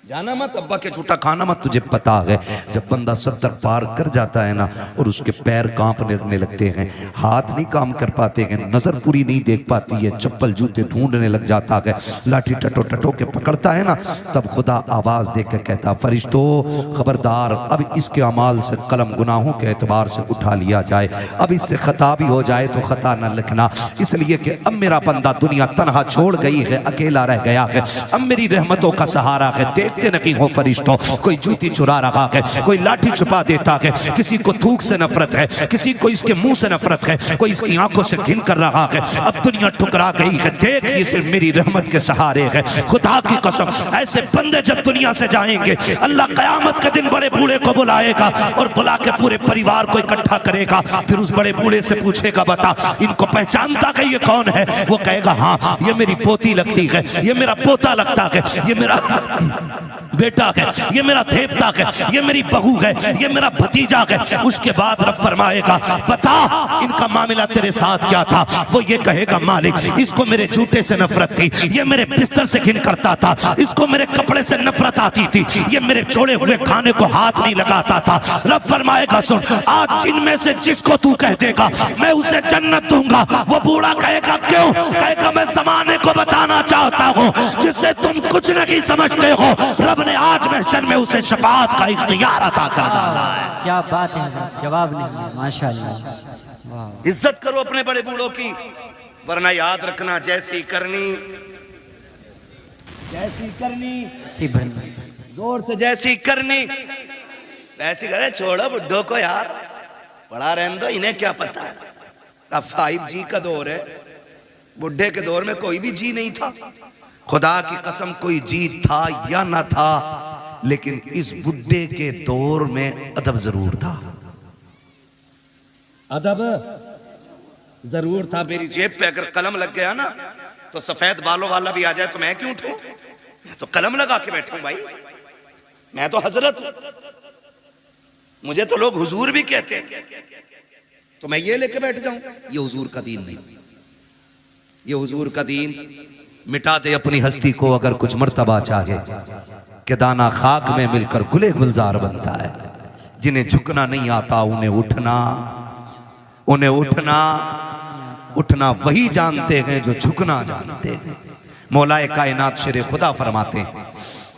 जाना मत, अब्बा के झूठा खाना मत। तुझे पता है, जब बंदा 70 पार कर जाता है ना, और उसके पैर कांपने लगते हैं, हाथ नहीं काम कर पाते हैं, नजर पूरी नहीं देख पाती है, चप्पल जूते ढूंढने लग जाता है, लाठी टटो के पकड़ता है ना, तब खुदा आवाज दे के कहता, फरिश्तों खबरदार, अब इसके अमाल से कलम गुनाहों के एतबार से उठा लिया जाए। अब इससे खता भी हो जाए तो खता न लिखना, इसलिए कि अब मेरा बंदा दुनिया तनहा छोड़ गई है, अकेला रह गया है, अब मेरी रहमतों का सहारा है। देखते नहीं हो फरिश्तों, कोई जूती चुरा रहा है, कोई लाठी छुपा देता है, किसी को थूक से नफरत है, किसी को इसके मुंह से नफरत है, कोई इसकी आंखों से घिन कर रहा है। अब दुनिया ठुकरा गई है, देख ये सिर्फ मेरी रहमत के सहारे है। खुदा की कसम, ऐसे बंदे जब दुनिया से जाएंगे, अल्लाह कयामत के दिन बड़े बूढ़े को बुलाएगा और बुला के पूरे परिवार को इकट्ठा करेगा। फिर उस बड़े बूढ़े से पूछेगा, बता इनको पहचानता है, ये कौन है? वो कहेगा, हाँ ये मेरी पोती लगती है, ये मेरा पोता लगता है, ये मेरा बेटा है, ये मेरा देवता है, ये मेरी बहू है, ये मेरा भतीजा है। उसके बाद रब फरमाएगा बता इनका मामला तेरे साथ क्या था। वो ये कहेगा मालिक इसको मेरे जूते से नफरत थी, ये मेरे बिस्तर से घिन करता था, इसको मेरे कपड़े से नफरत आती थी, ये मेरे छोड़े हुए खाने को हाथ नहीं लगाता था। रब फरमाएगा सुन आज जिनमें से जिसको तू कह देगा मैं उसे जन्नत दूंगा। वो बूढ़ा कहेगा क्यों? कहेगा मैं जमाने को बताना चाहता हूँ जिससे तुम कुछ नहीं समझते हो। रब ने आज महशर में उसे शफाअत का इख्तियार अता कर डाला है। क्या बात है, जवाब नहीं है। माशाल्लाह। इज्जत करो अपने बड़े बूढ़ों की, वरना याद रखना जैसी करनी जोर से जैसी करनी वैसी करे। छोड़ो बुड्ढों को यार, पड़ा रहने दो, इन्हें क्या पता है। अब 5G का दौर है, बुढ़े के दौर में कोई भी जी नहीं था। खुदा की कसम कोई जी था या ना था, लेकिन इस बुढ़े के दौर में अदब जरूर था। अदब जरूर था। मेरी जेब पे अगर कलम लग गया ना तो सफेद बालों वाला भी आ जाए तो मैं क्यों उठूं? मैं तो कलम लगा के बैठूं भाई, मैं तो हजरत हूं। मुझे तो लोग हुजूर भी कहते हैं, तो मैं ये लेके बैठ जाऊं? ये हुजूर का दीन नहीं। ये हुजूर का दीन मिटा दे अपनी हस्ती को अगर कुछ मर्तबा चाहे कि दाना खाक में मिलकर गुले गुलजार बनता है। जिन्हें झुकना नहीं आता उन्हें उठना वही जानते हैं जो झुकना जानते हैं। मौलाए कायनात शेर खुदा फरमाते हैं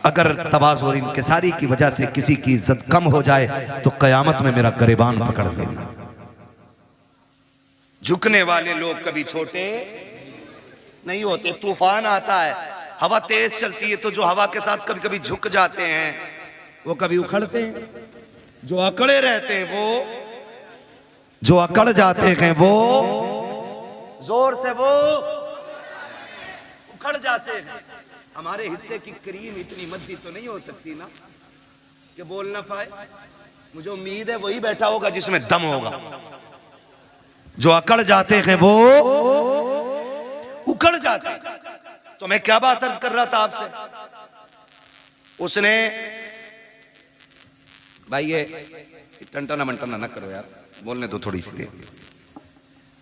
अगर तवाज़ु और इंकिसारी की वजह से किसी की इज्जत कम हो जाए तो कयामत में मेरा गरेबान पकड़ लेना। झुकने वाले लोग कभी छोटे नहीं होते। तूफान आता है, हवा तेज चलती है, तो जो हवा के साथ कभी कभी झुक जाते हैं वो कभी उखड़ते हैं। जो अकड़े रहते हैं जो अकड़ जाते हैं वो जोर से वो उखड़ जाते हैं। हमारे हिस्से की क्रीम इतनी मद्दी तो नहीं हो सकती ना कि बोल ना पाए। मुझे उम्मीद है वही बैठा होगा जिसमें दम होगा। जो अकड़ जाते हैं वो उकड़ जाते हैं। तो मैं क्या बात अर्ज कर रहा था आपसे, उसने भाई ये टंटना मंटना ना करो यार, बोलने दो थोड़ी सी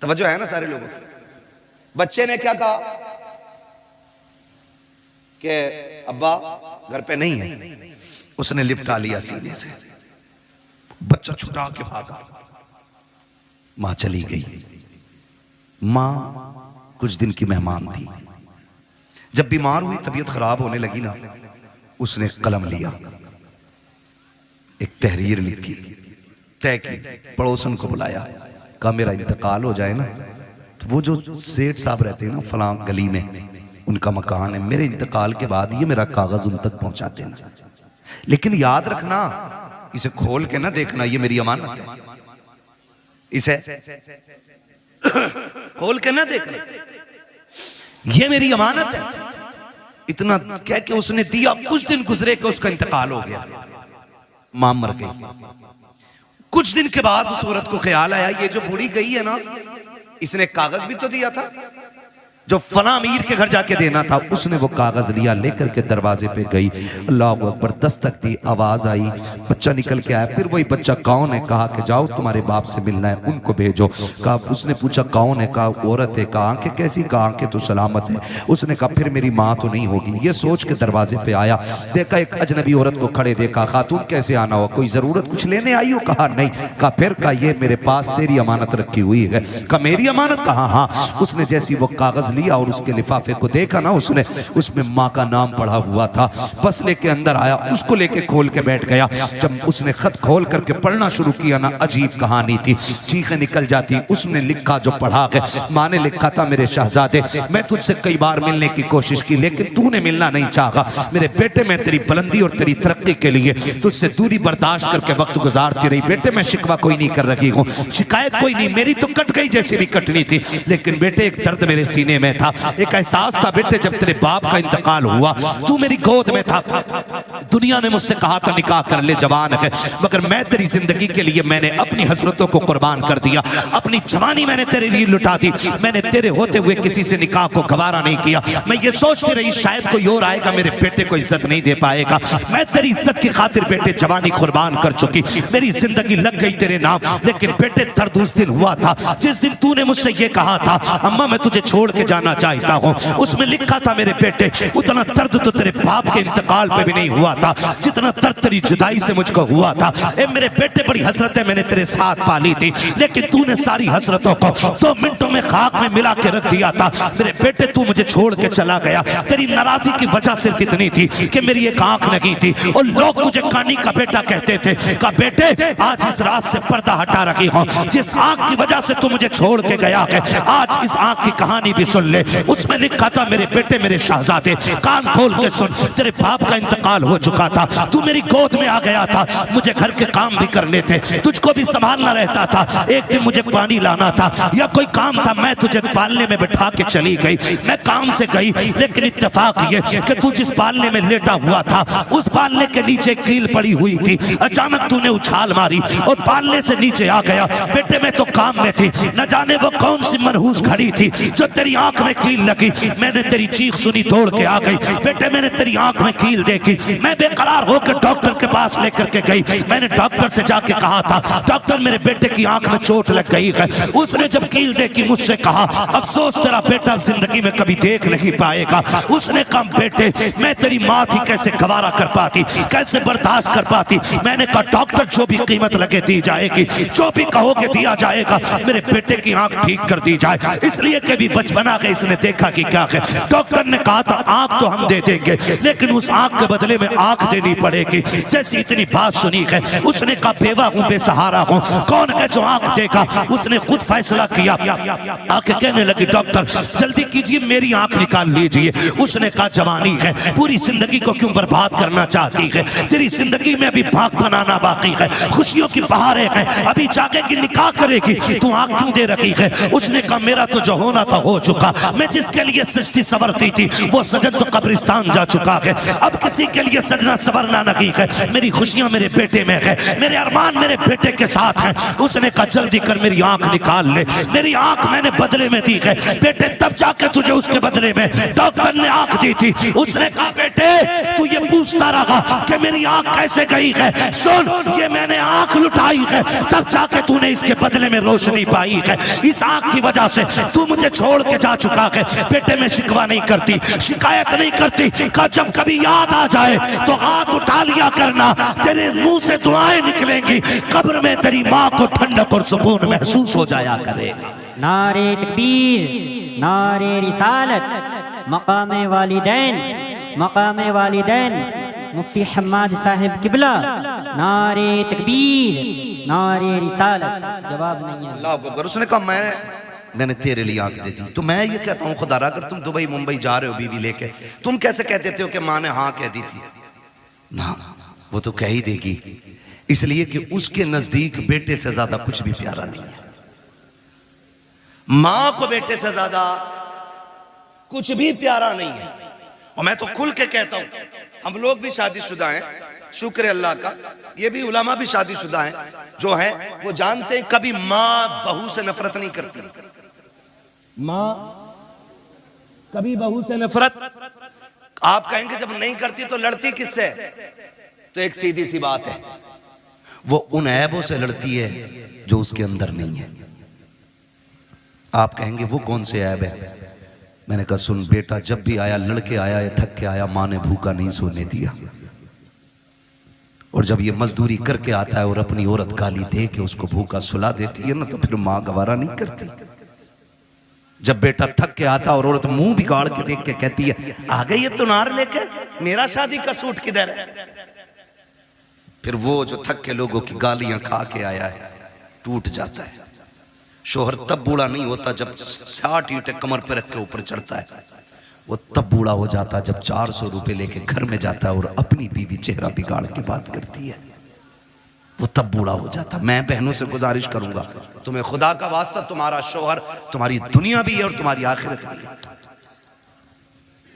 तवज्जो है ना सारे लोगों। बच्चे ने क्या कहा कि अब्बा घर पे नहीं है। उसने लिपटा लिया सीने से, बच्चा छुटा के भागा। मां चली गई। मां कुछ दिन की मेहमान थी। जब बीमार हुई, तबीयत खराब होने लगी ना, उसने कलम लिया, एक तहरीर लिखी, तय की, पड़ोसन को बुलाया, कहा मेरा इंतकाल हो जाए ना तो वो जो सेठ साहब रहते हैं ना फलां गली में, उनका मकान है, मेरे इंतकाल के बाद ये मेरा कागज उन तक पहुंचा देना। लेकिन याद रखना इसे खोल के ना देखना, ये मेरी अमानत है। इसे खोल के ना देखना, ये मेरी अमानत है। इतना कह के उसने दिया। कुछ दिन गुजरे कि उसका इंतकाल हो गया, मां मर गई। कुछ दिन के बाद उस औरत को ख्याल आया ये जो बूढ़ी गई है ना, इसने कागज भी तो दिया था जो फला अमीर के घर जाके देना था। उसने वो कागज लिया, लेकर के दरवाजे पे गई। अल्लाह अकबर, दस्तक दी, आवाज आई, बच्चा निकल के आया। फिर वही बच्चा कौन है? कहा कि जाओ तुम्हारे बाप से मिलना है, उनको भेजो। कहा, उसने पूछा कौन है? कहा औरत है। कहा आंखें कैसी? कहा आंखें तो सलामत है। उसने कहा फिर मेरी माँ तो नहीं होगी। ये सोच के दरवाजे पे आया, देखा एक अजनबी औरत को खड़े देखा। खातून कैसे आना हो? कोई जरूरत कुछ लेने आई हो? कहा नहीं। कहा फिर? कहा ये मेरे पास तेरी अमानत रखी हुई है। कहा मेरी अमानत? कहा हाँ। उसने जैसी वो कागज लिया और उसके लिफाफे को देखा ना, उसने उसमें माँ का नाम पढ़ा हुआ था। बस लेके अंदर आया, उसको लेके खोल के बैठ गया। जब उसने खत खोल करके पढ़ना शुरू किया ना, अजीब कहानी थी, चीखें निकल जाती। उसने लिखा जो पढ़ा है, माँ ने लिखा था मेरे शहजादे, मैं तुझसे कई बार मिलने की कोशिश की लेकिन तूने मिलना नहीं चाहा। मेरे बेटे, मैं तेरी बुलंदी और तेरी तरक्की के लिए तुझसे दूरी बर्दाश्त करके वक्त गुजारती रही। बेटे मैं शिकवा कोई नहीं कर रही हूँ, शिकायत कोई नहीं, मेरी तो कट गई जैसे भी कटनी थी, लेकिन बेटे एक दर्द मेरे सीने में था, एक एहसास था बेटे जब तेरे बाप का इंतकाल हुआ तू मेरी गोद में था। दुनिया ने मुझसे कहा था निकाह कर ले, जवान है, मगर मैं तेरी जिंदगी के लिए मैंने अपनी हसरतों को कुर्बान कर दिया, अपनी जवानी मैंने तेरे लिए लुटा दी। मैंने तेरे होते हुए किसी से निकाह को गवारा नहीं किया। मैं ये सोचती रही शायद कोई और आएगा मेरे बेटे को इज्जत नहीं दे पाएगा। मैं तेरी इज्जत की खातिर बेटे जवानी कुर्बान कर चुकी, मेरी जिंदगी लग गई तेरे नाम। लेकिन बेटे दर्द उस दिन हुआ था जिस दिन तूने मुझसे ये कहा था अम्मा मैं तुझे छोड़ के जाना चाहता हूँ। उसमें लिखा था मेरे बेटे उतना दर्द तो तेरे बाप के इंतकाल पे भी नहीं हुआ था जितना दर्द तेरी जुदाई से मुझको हुआ था। ए मेरे बेटे बड़ी हसरतें मैंने तेरे साथ पाली थी, लेकिन तूने सारी हसरतों को 2 मिनटों में खाक में मिला के रख दिया था। मेरे बेटे तू मुझे छोड़ के चला गया, तेरी नाराजगी की वजह सिर्फ इतनी थी कि मेरी एक आंख लगी थी और लोग तुझे कानी का बेटा कहते थे। कहा बेटे आज इस रात से पर्दा हटा रखी हूं, जिस आंख की वजह से तू मुझे छोड़ के गया है आज इस आंख की कहानी भी सुन ले। उसमें लिखा था मेरे बेटे मेरे शहजादे कान खोल के सुन, तेरे बाप का इंतकाल हो चुका था, तू मेरी गोद में आ गया था, मुझे घर के काम भी करने थे, तुझको भी संभालना रहता था। एक दिन मुझे पानी लाना था या कोई काम था, मैं तुझे पालने में बिठा के चली गई। मैं काम से गई लेकिन इत्तेफाक ये कि तू जिस पालने में लेटा हुआ था उस पालने के नीचे कील पड़ी हुई थी। अचानक तूने उछाल मारी और पालने से नीचे आ गया। बेटे मैं तो काम में थी, न जाने वो कौन सी मनहूस खड़ी थी जो तेरी आंख में कील लगी। मैंने तेरी चीख सुनी, दौड़ के आ गई। बेटे मैंने तेरी आंख में कील देखी, मैं बेकरार होकर डॉक्टर के पास लेकर के गई। मैंने डॉक्टर से जाके कहा था डॉक्टर मेरे बेटे की आंख में चोट लग गई है। उसने जब कील देखी मुझसे कहा अफसोस तेरा बेटा जिंदगी में कभी देख नहीं पाएगा। उसने कहा बेटे मैं तेरी माँ थी, कैसे गवारा कर पाती, कैसे बर्दाश्त कर पाती। मैंने कहा डॉक्टर जो भी कीमत लगे दी जाएगी, जो भी कहोगे दिया जाएगा, मेरे बेटे की आंख ठीक कर दी जाए। इसलिए कभी बचपना के इसने देखा कि क्या है। डॉक्टर ने कहा था आंख तो हम दे देंगे लेकिन उस आंख के बदले में आंख देनी पड़ेगी। जैसी इतनी बात सुनी है उसने कहा बेवा हूं बेसहारा हूं, कौन है जो आंख देगा। उसने खुद फैसला किया, आके कहने लगी डॉक्टर जल्दी कीजिए मेरी आंख निकाल लीजिए। उसने कहा जवानी है, पूरी जिंदगी को क्यों बर्बाद करना चाहती है, तेरी जिंदगी में अभी भाग बनाना बाकी है, खुशियों की बहारें हैं, अभी जागेगी निकाह करेगी, तू आंख क्यों दे रखी है। उसने कहा मेरा तो जो होना था हो चुका, मैं जिसके लिए सजती सवरती थी वो सजन तो कब्रिस्तान जा चुका है, अब किसी के लिए सजना सवरना नहीं है। मेरी खुशियां मेरे बेटे में है, मेरे अरमान मेरे बेटे के साथ है। उसने कहा जल्दी कर मेरी आंख निकाल ले, मेरी आंख मैंने बदले में दी है बेटे, तब जाके तुझे उसके बदले में डॉक्टर ने आंख दी थी। उसने कहा बेटे तू ये पूछता रहा कि मेरी आंख कैसे गई है, सुन ये मैंने आंख लुटाई है तब जाके तूने इसके बदले में रोशनी पाई है। इस आंख की वजह से तू मुझे छोड़ के जा चुका है। बेटे मैं शिकवा नहीं करती, शिकायत नहीं करती, का जब कभी याद आ जाए तो हाथ उठा लिया करना, तेरे मुंह से दुआएं निकलेंगी, कब्र में तेरी माँ को ठंडक और सुकून महसूस हो जाया करेगा। नारे तकबीर, नारे रिसालत, मकामे वालिदैन, मकामे वालिदैन, मुफ्ती हम्माद साहिब किबला, नारे तकबीर, नारे रिसालत। जवाब नहीं है। अल्लाह अकबर। उसने कहा मैंने तेरे लिए आंख दे दी। तो मैं ये कहता हूँ खुदा अगर तुम दुबई मुंबई जा रहे हो बीवी लेके, तुम कैसे कह देते हो कि माँ ने हाँ कह दी थी ना, वो तो कह ही देगी, इसलिए कि उसके नजदीक बेटे से ज्यादा कुछ भी प्यारा नहीं है। माँ को बेटे से ज्यादा कुछ भी प्यारा नहीं है। और मैं तो खुल के कहता हूं हम लोग भी शादीशुदा हैं, शुक्र अल्लाह का, ये भी उलमा भी शादीशुदा हैं जो हैं वो जानते हैं कभी माँ बहू से नफरत नहीं करती। माँ कभी बहू से नफरत, आप कहेंगे जब नहीं करती तो लड़ती किससे, तो एक सीधी सी बात है, वो उन ऐबों से लड़ती है जो उसके अंदर नहीं है। आप कहेंगे वो कौन से ऐब है। मैंने कहा सुन बेटा, जब भी आया लड़के आया या थक के आया, माँ ने भूखा नहीं सोने दिया, और जब ये मजदूरी करके आता है और अपनी औरत गाली दे के उसको भूखा सुला देती है ना, तो फिर माँ गवारा नहीं करती। जब बेटा थक के आता और औरत मुंह बिगाड़ के देख के कहती है आ गई ये तुनार लेके, मेरा शादी का सूट किधर है, फिर वो जो थक के लोगों की गालियां खा के आया है टूट जाता है। शोहर तब बूढ़ा नहीं होता जब 60 ईंटें कमर पे रख के ऊपर चढ़ता है, वो तब बूढ़ा हो जाता जब 400 रुपए लेके घर में जाता है और अपनी बीवी चेहरा बिगाड़ के बात करती है। वो तब बूढ़ा हो जाता। मैं बहनों से गुजारिश करूंगा, तुम्हें खुदा का वास्ता, तुम्हारा शोहर तुम्हारी दुनिया भी है और तुम्हारी आखिरत भी है।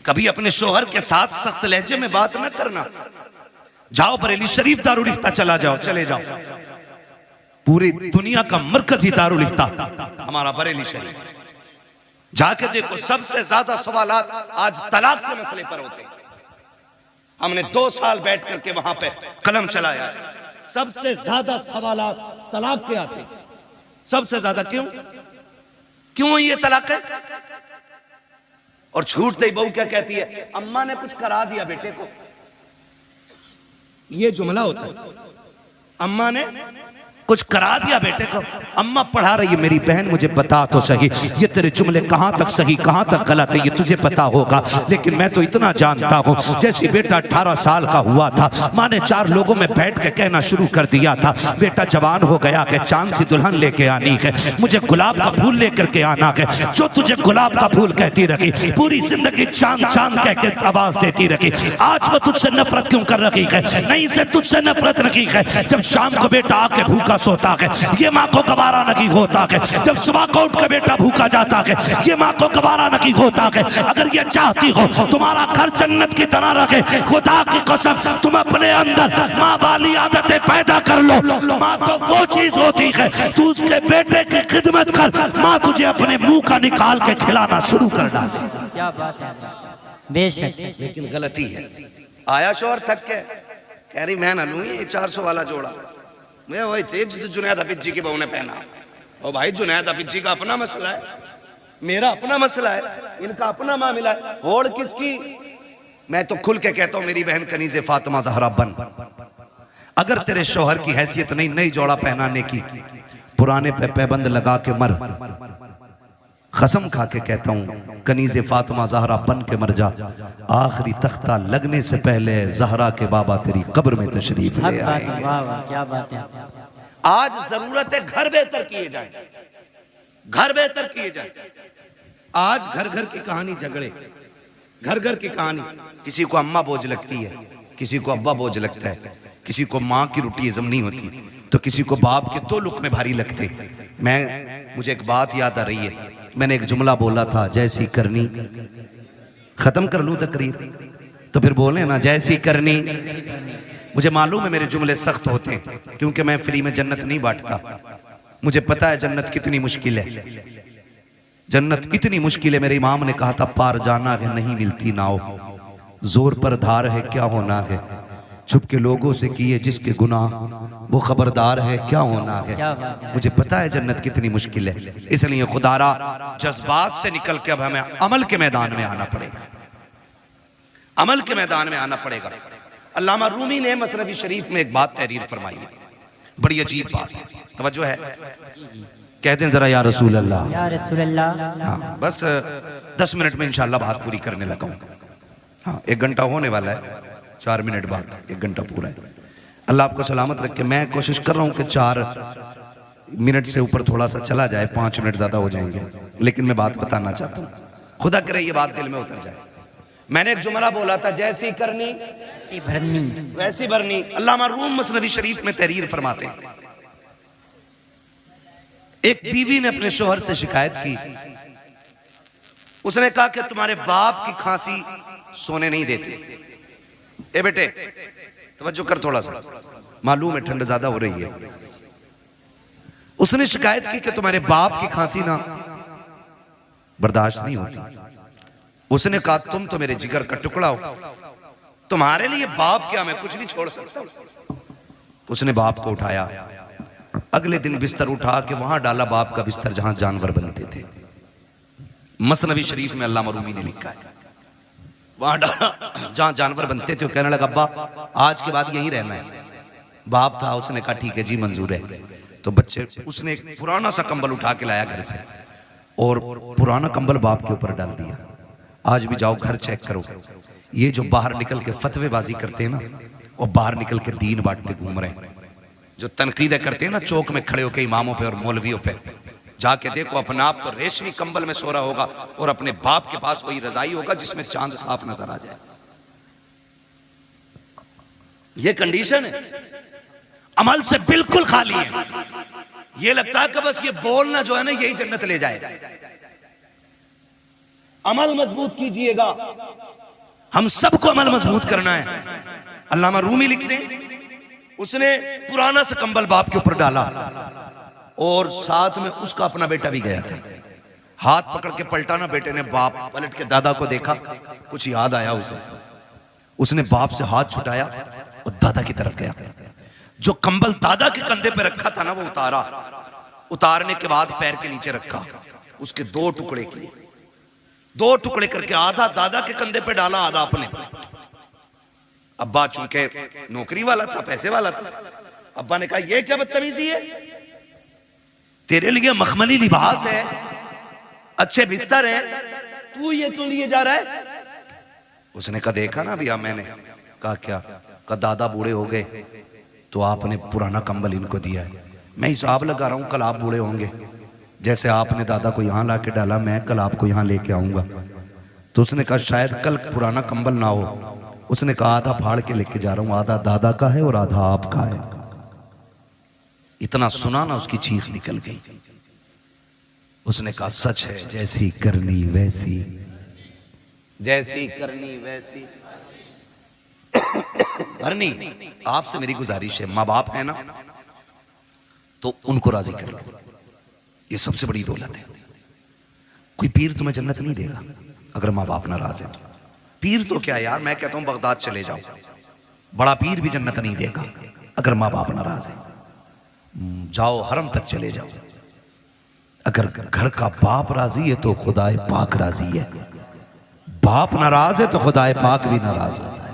कभी अपने शोहर के साथ सख्त लहजे में बात न करना। जाओ बरेली शरीफ दारुल इफ्ता चला जाओ, चले जाओ। पूरी दुनिया का मरकजी दारुल इफ्ता हमारा बरेली शरीफ। जाके देखो, सबसे ज्यादा सवालात आज तलाक के मसले पर होते हैं। हमने 2 साल बैठ करके वहां पे कलम चलाया, सबसे ज्यादा सवालात तलाक के आते। सबसे ज्यादा क्यों ये तलाक है? और छूटते ही बहू क्या कहती है, अम्मा ने कुछ करा दिया बेटे को। ये जुमला होता है, अम्मा ने कुछ करा दिया बेटे को। अम्मा पढ़ा रही है, मेरी बहन मुझे बता तो सही, ये तेरे जुमले कहां तक सही कहां तक गलत है ये तुझे पता होगा, लेकिन मैं तो इतना जानता हूं, जैसे बेटा 18 साल का हुआ था, माँ ने 4 लोगों में बैठ के कहना शुरू कर दिया था, बेटा जवान हो गया कि चांद सी दुल्हन लेके आनी है, मुझे गुलाब का फूल लेकर के आना है। जो तुझे गुलाब का फूल कहती रखी, पूरी जिंदगी चांद चांद कह के आवाज देती रखी, आज वो तुझसे नफरत क्यों कर रखी है? नहीं से तुझसे नफरत रखी है। जब शाम को बेटा आके भूखा सोता है, ये माँ को गवारा नहीं होता है। जब सुबह को उठ के बेटा भूखा जाता है, ये माँ को गवारा नहीं होता है। अगर ये चाहती हो तुम्हारा घर जन्नत की तरह रखे, खुदा की कसम तुम अपने अंदर माँ वाली आदतें पैदा कर लो। माँ तो वो चीज होती है, तू उसके बेटे की खिदमत कर, माँ तुझे अपने मुंह का निकाल के खिलाना शुरू कर डाले। क्या बात है, बेशक। लेकिन गलती है, आया शोहर थक के कह रही मैं ना लूं ये 400 वाला जोड़ा, मैं वही तेज जो जुनैद हफीज जी की बहू ने पहना। और भाई जुनैद हफीज जी का अपना मसला है, मेरा अपना मसला है, इनका अपना मामला है, होड़ किसकी? मैं तो खुल के कहता हूं मेरी बहन कनीज़े फातिमा ज़हरा बन, अगर तेरे शौहर की हैसियत नहीं नई जोड़ा पहनाने की, पुराने पे पैबंद लगा के मर। कसम खा के कहता हूं कनीज़े फातिमा ज़हरा बन के मर जा, आखिरी तख्ता लगने से पहले ज़हरा के बाबा तेरी कब्र में तशरीफ ले आए। वाह वाह, क्या बात है। आज जरूरत है घर बेहतर किए जाए, घर बेहतर किए जाए। आज घर घर की कहानी झगड़े, घर घर की कहानी, किसी को अम्मा बोझ लगती है, किसी को अब्बा बोझ लगता है, किसी को माँ की रोटी हजम नहीं होती, तो किसी को बाप के 2 लुक़मे भारी लगते। मुझे एक बात याद आ रही है, मैंने एक जुमला बोला था, जैसी करनी, खत्म कर लूं तकरीर तो फिर बोले ना जैसी करनी। मुझे मालूम है मेरे जुमले सख्त होते हैं, क्योंकि मैं फ्री में जन्नत नहीं बांटता। मुझे पता है जन्नत कितनी मुश्किल है, जन्नत इतनी मुश्किल है। मेरे इमाम ने कहा था, पार जाना है नहीं मिलती नाव, जोर पर धार है क्या होना है, छुप के लोगों से किए जिसके गुनाह, वो खबरदार है क्या होना है। मुझे पता है जन्नत कितनी मुश्किल है, इसलिए खुदारा जज्बात से निकल के अब हमें अमल के मैदान में आना पड़ेगा, अमल के मैदान में आना पड़ेगा। अल्लामा रूमी ने मसनवी शरीफ में एक बात तहरीर फरमाई है, बड़ी अजीब बात, तवज्जो है, कहते हैं जरा या रसूल अल्लाह, या रसूल अल्लाह। हाँ, बस 10 मिनट में इंशाल्लाह बात पूरी करने लगा हूँ। हाँ, 1 घंटा होने वाला है, 4 मिनट बाद 1 घंटा पूरा है। अल्लाह आपको सलामत रखे। मैं कोशिश कर रहा हूँ कि 4 मिनट से ऊपर थोड़ा सा चला जाए, 5 मिनट ज्यादा हो जाएंगे, लेकिन मैं बात बताना चाहता हूँ, खुदा करे ये बात दिल में उतर जाए। मैंने एक जुमला बोला था, जैसी करनी वैसी भरनी, वैसी भरनी। अल्लामा रूम मसनवी शरीफ में तहरीर फरमाते हैं, एक बीवी ने अपने शोहर से शिकायत की, उसने कहा कि तुम्हारे बाप की खांसी सोने नहीं देती। ए बेटे तवज्जो कर थोड़ा सा, मालूम है ठंड ज्यादा हो रही है। उसने शिकायत की कि तुम्हारे बाप की खांसी ना बर्दाश्त नहीं होती। उसने कहा तुम तो मेरे जिगर का टुकड़ा हो, तुम्हारे लिए बाप क्या, मैं कुछ नहीं छोड़ सकता। उसने बाप को उठाया, अगले दिन बिस्तर उठा के वहां डाला, बाप का बिस्तर जहां जानवर बनते थे। मसनवी शरीफ में अल्लामा रूमी ने लिखा है, वहां डाला जहां जानवर बनते थे। कहने लगा अब्बा आज के बाद यहीं रहना है। बाप था, उसने कहा ठीक है जी मंजूर है। तो बच्चे, उसने एक पुराना सा कंबल उठा के लाया घर से, और पुराना कंबल बाप के ऊपर डाल दिया। आज भी जाओ घर चेक करो, ये जो बाहर निकल के फतवेबाजी करते हैं ना, और बाहर निकल के दीन बांटते घूम रहे हैं, जो तनकीदें करते हैं ना चौक में खड़े होकर इमामों पे और मौलवियों पे, जाके देखो अपना आप तो रेशमी कंबल में सो रहा होगा, और अपने बाप के पास वही रजाई होगा जिसमें चांद साफ नजर आ जाए। ये कंडीशन है। अमल से बिल्कुल खाली है। ये लगता है कि बस ये बोलना जो है ना यही जन्नत ले जाएगा। अमल मजबूत कीजिएगा, हम सबको अमल मजबूत करना है। अल्लामा रूमी लिखते हैं, उसने पुराना सा कंबल बाप के ऊपर डाला और साथ में उसका अपना बेटा भी गया था। हाथ पकड़ के पलटा ना, बेटे ने बाप पलट के दादा को देखा, कुछ याद आया उसे। उसने बाप से हाथ छुटाया और दादा की तरफ गया। जो कंबल दादा के कंधे पे रखा था ना वो उतारा। उतारने के बाद पैर के नीचे रखा, उसके दो टुकड़े किए। दो टुकड़े करके आधा दादा के कंधे पे डाला, आधा अपने। अब्बा चूंकि नौकरी वाला था, पैसे वाला था, अब्बा ने कहा ये क्या बदतमीजी है, तेरे लिए मखमली लिबास है, अच्छे बिस्तर है, तू ये क्यों लिए जा रहा है? उसने कहा देखा ना भैया मैंने। कहा क्या? कहा दादा बूढ़े हो गए तो आपने पुराना कंबल इनको दिया है। मैं हिसाब लगा रहा हूं कल आप बूढ़े होंगे, जैसे आपने दादा को यहां लाके डाला मैं कल आपको यहां लेके आऊंगा। तो उसने कहा शायद कल पुराना कंबल ना हो। उसने कहा आधा फाड़ के लेके जा रहा हूं, आधा दादा का है और आधा आपका है। इतना सुना ना उसकी चीख निकल गई। उसने कहा सच है, जैसी करनी वैसी, जैसी करनी वैसी करनी। आपसे मेरी गुजारिश है, माँ बाप है ना तो उनको राजी कर लो, ये सबसे बड़ी दौलत है। कोई पीर तुम्हें जन्नत नहीं देगा अगर माँ बाप नाराज है तो। पीर तो क्या यार, मैं कहता हूं बगदाद चले जाओ, बड़ा पीर भी जन्नत नहीं देगा अगर माँ बाप नाराज है। जाओ हरम तक चले जाओ, अगर घर का बाप राजी है तो खुदाए पाक राजी है। बाप नाराज है तो खुदाए पाक भी नाराज होता है।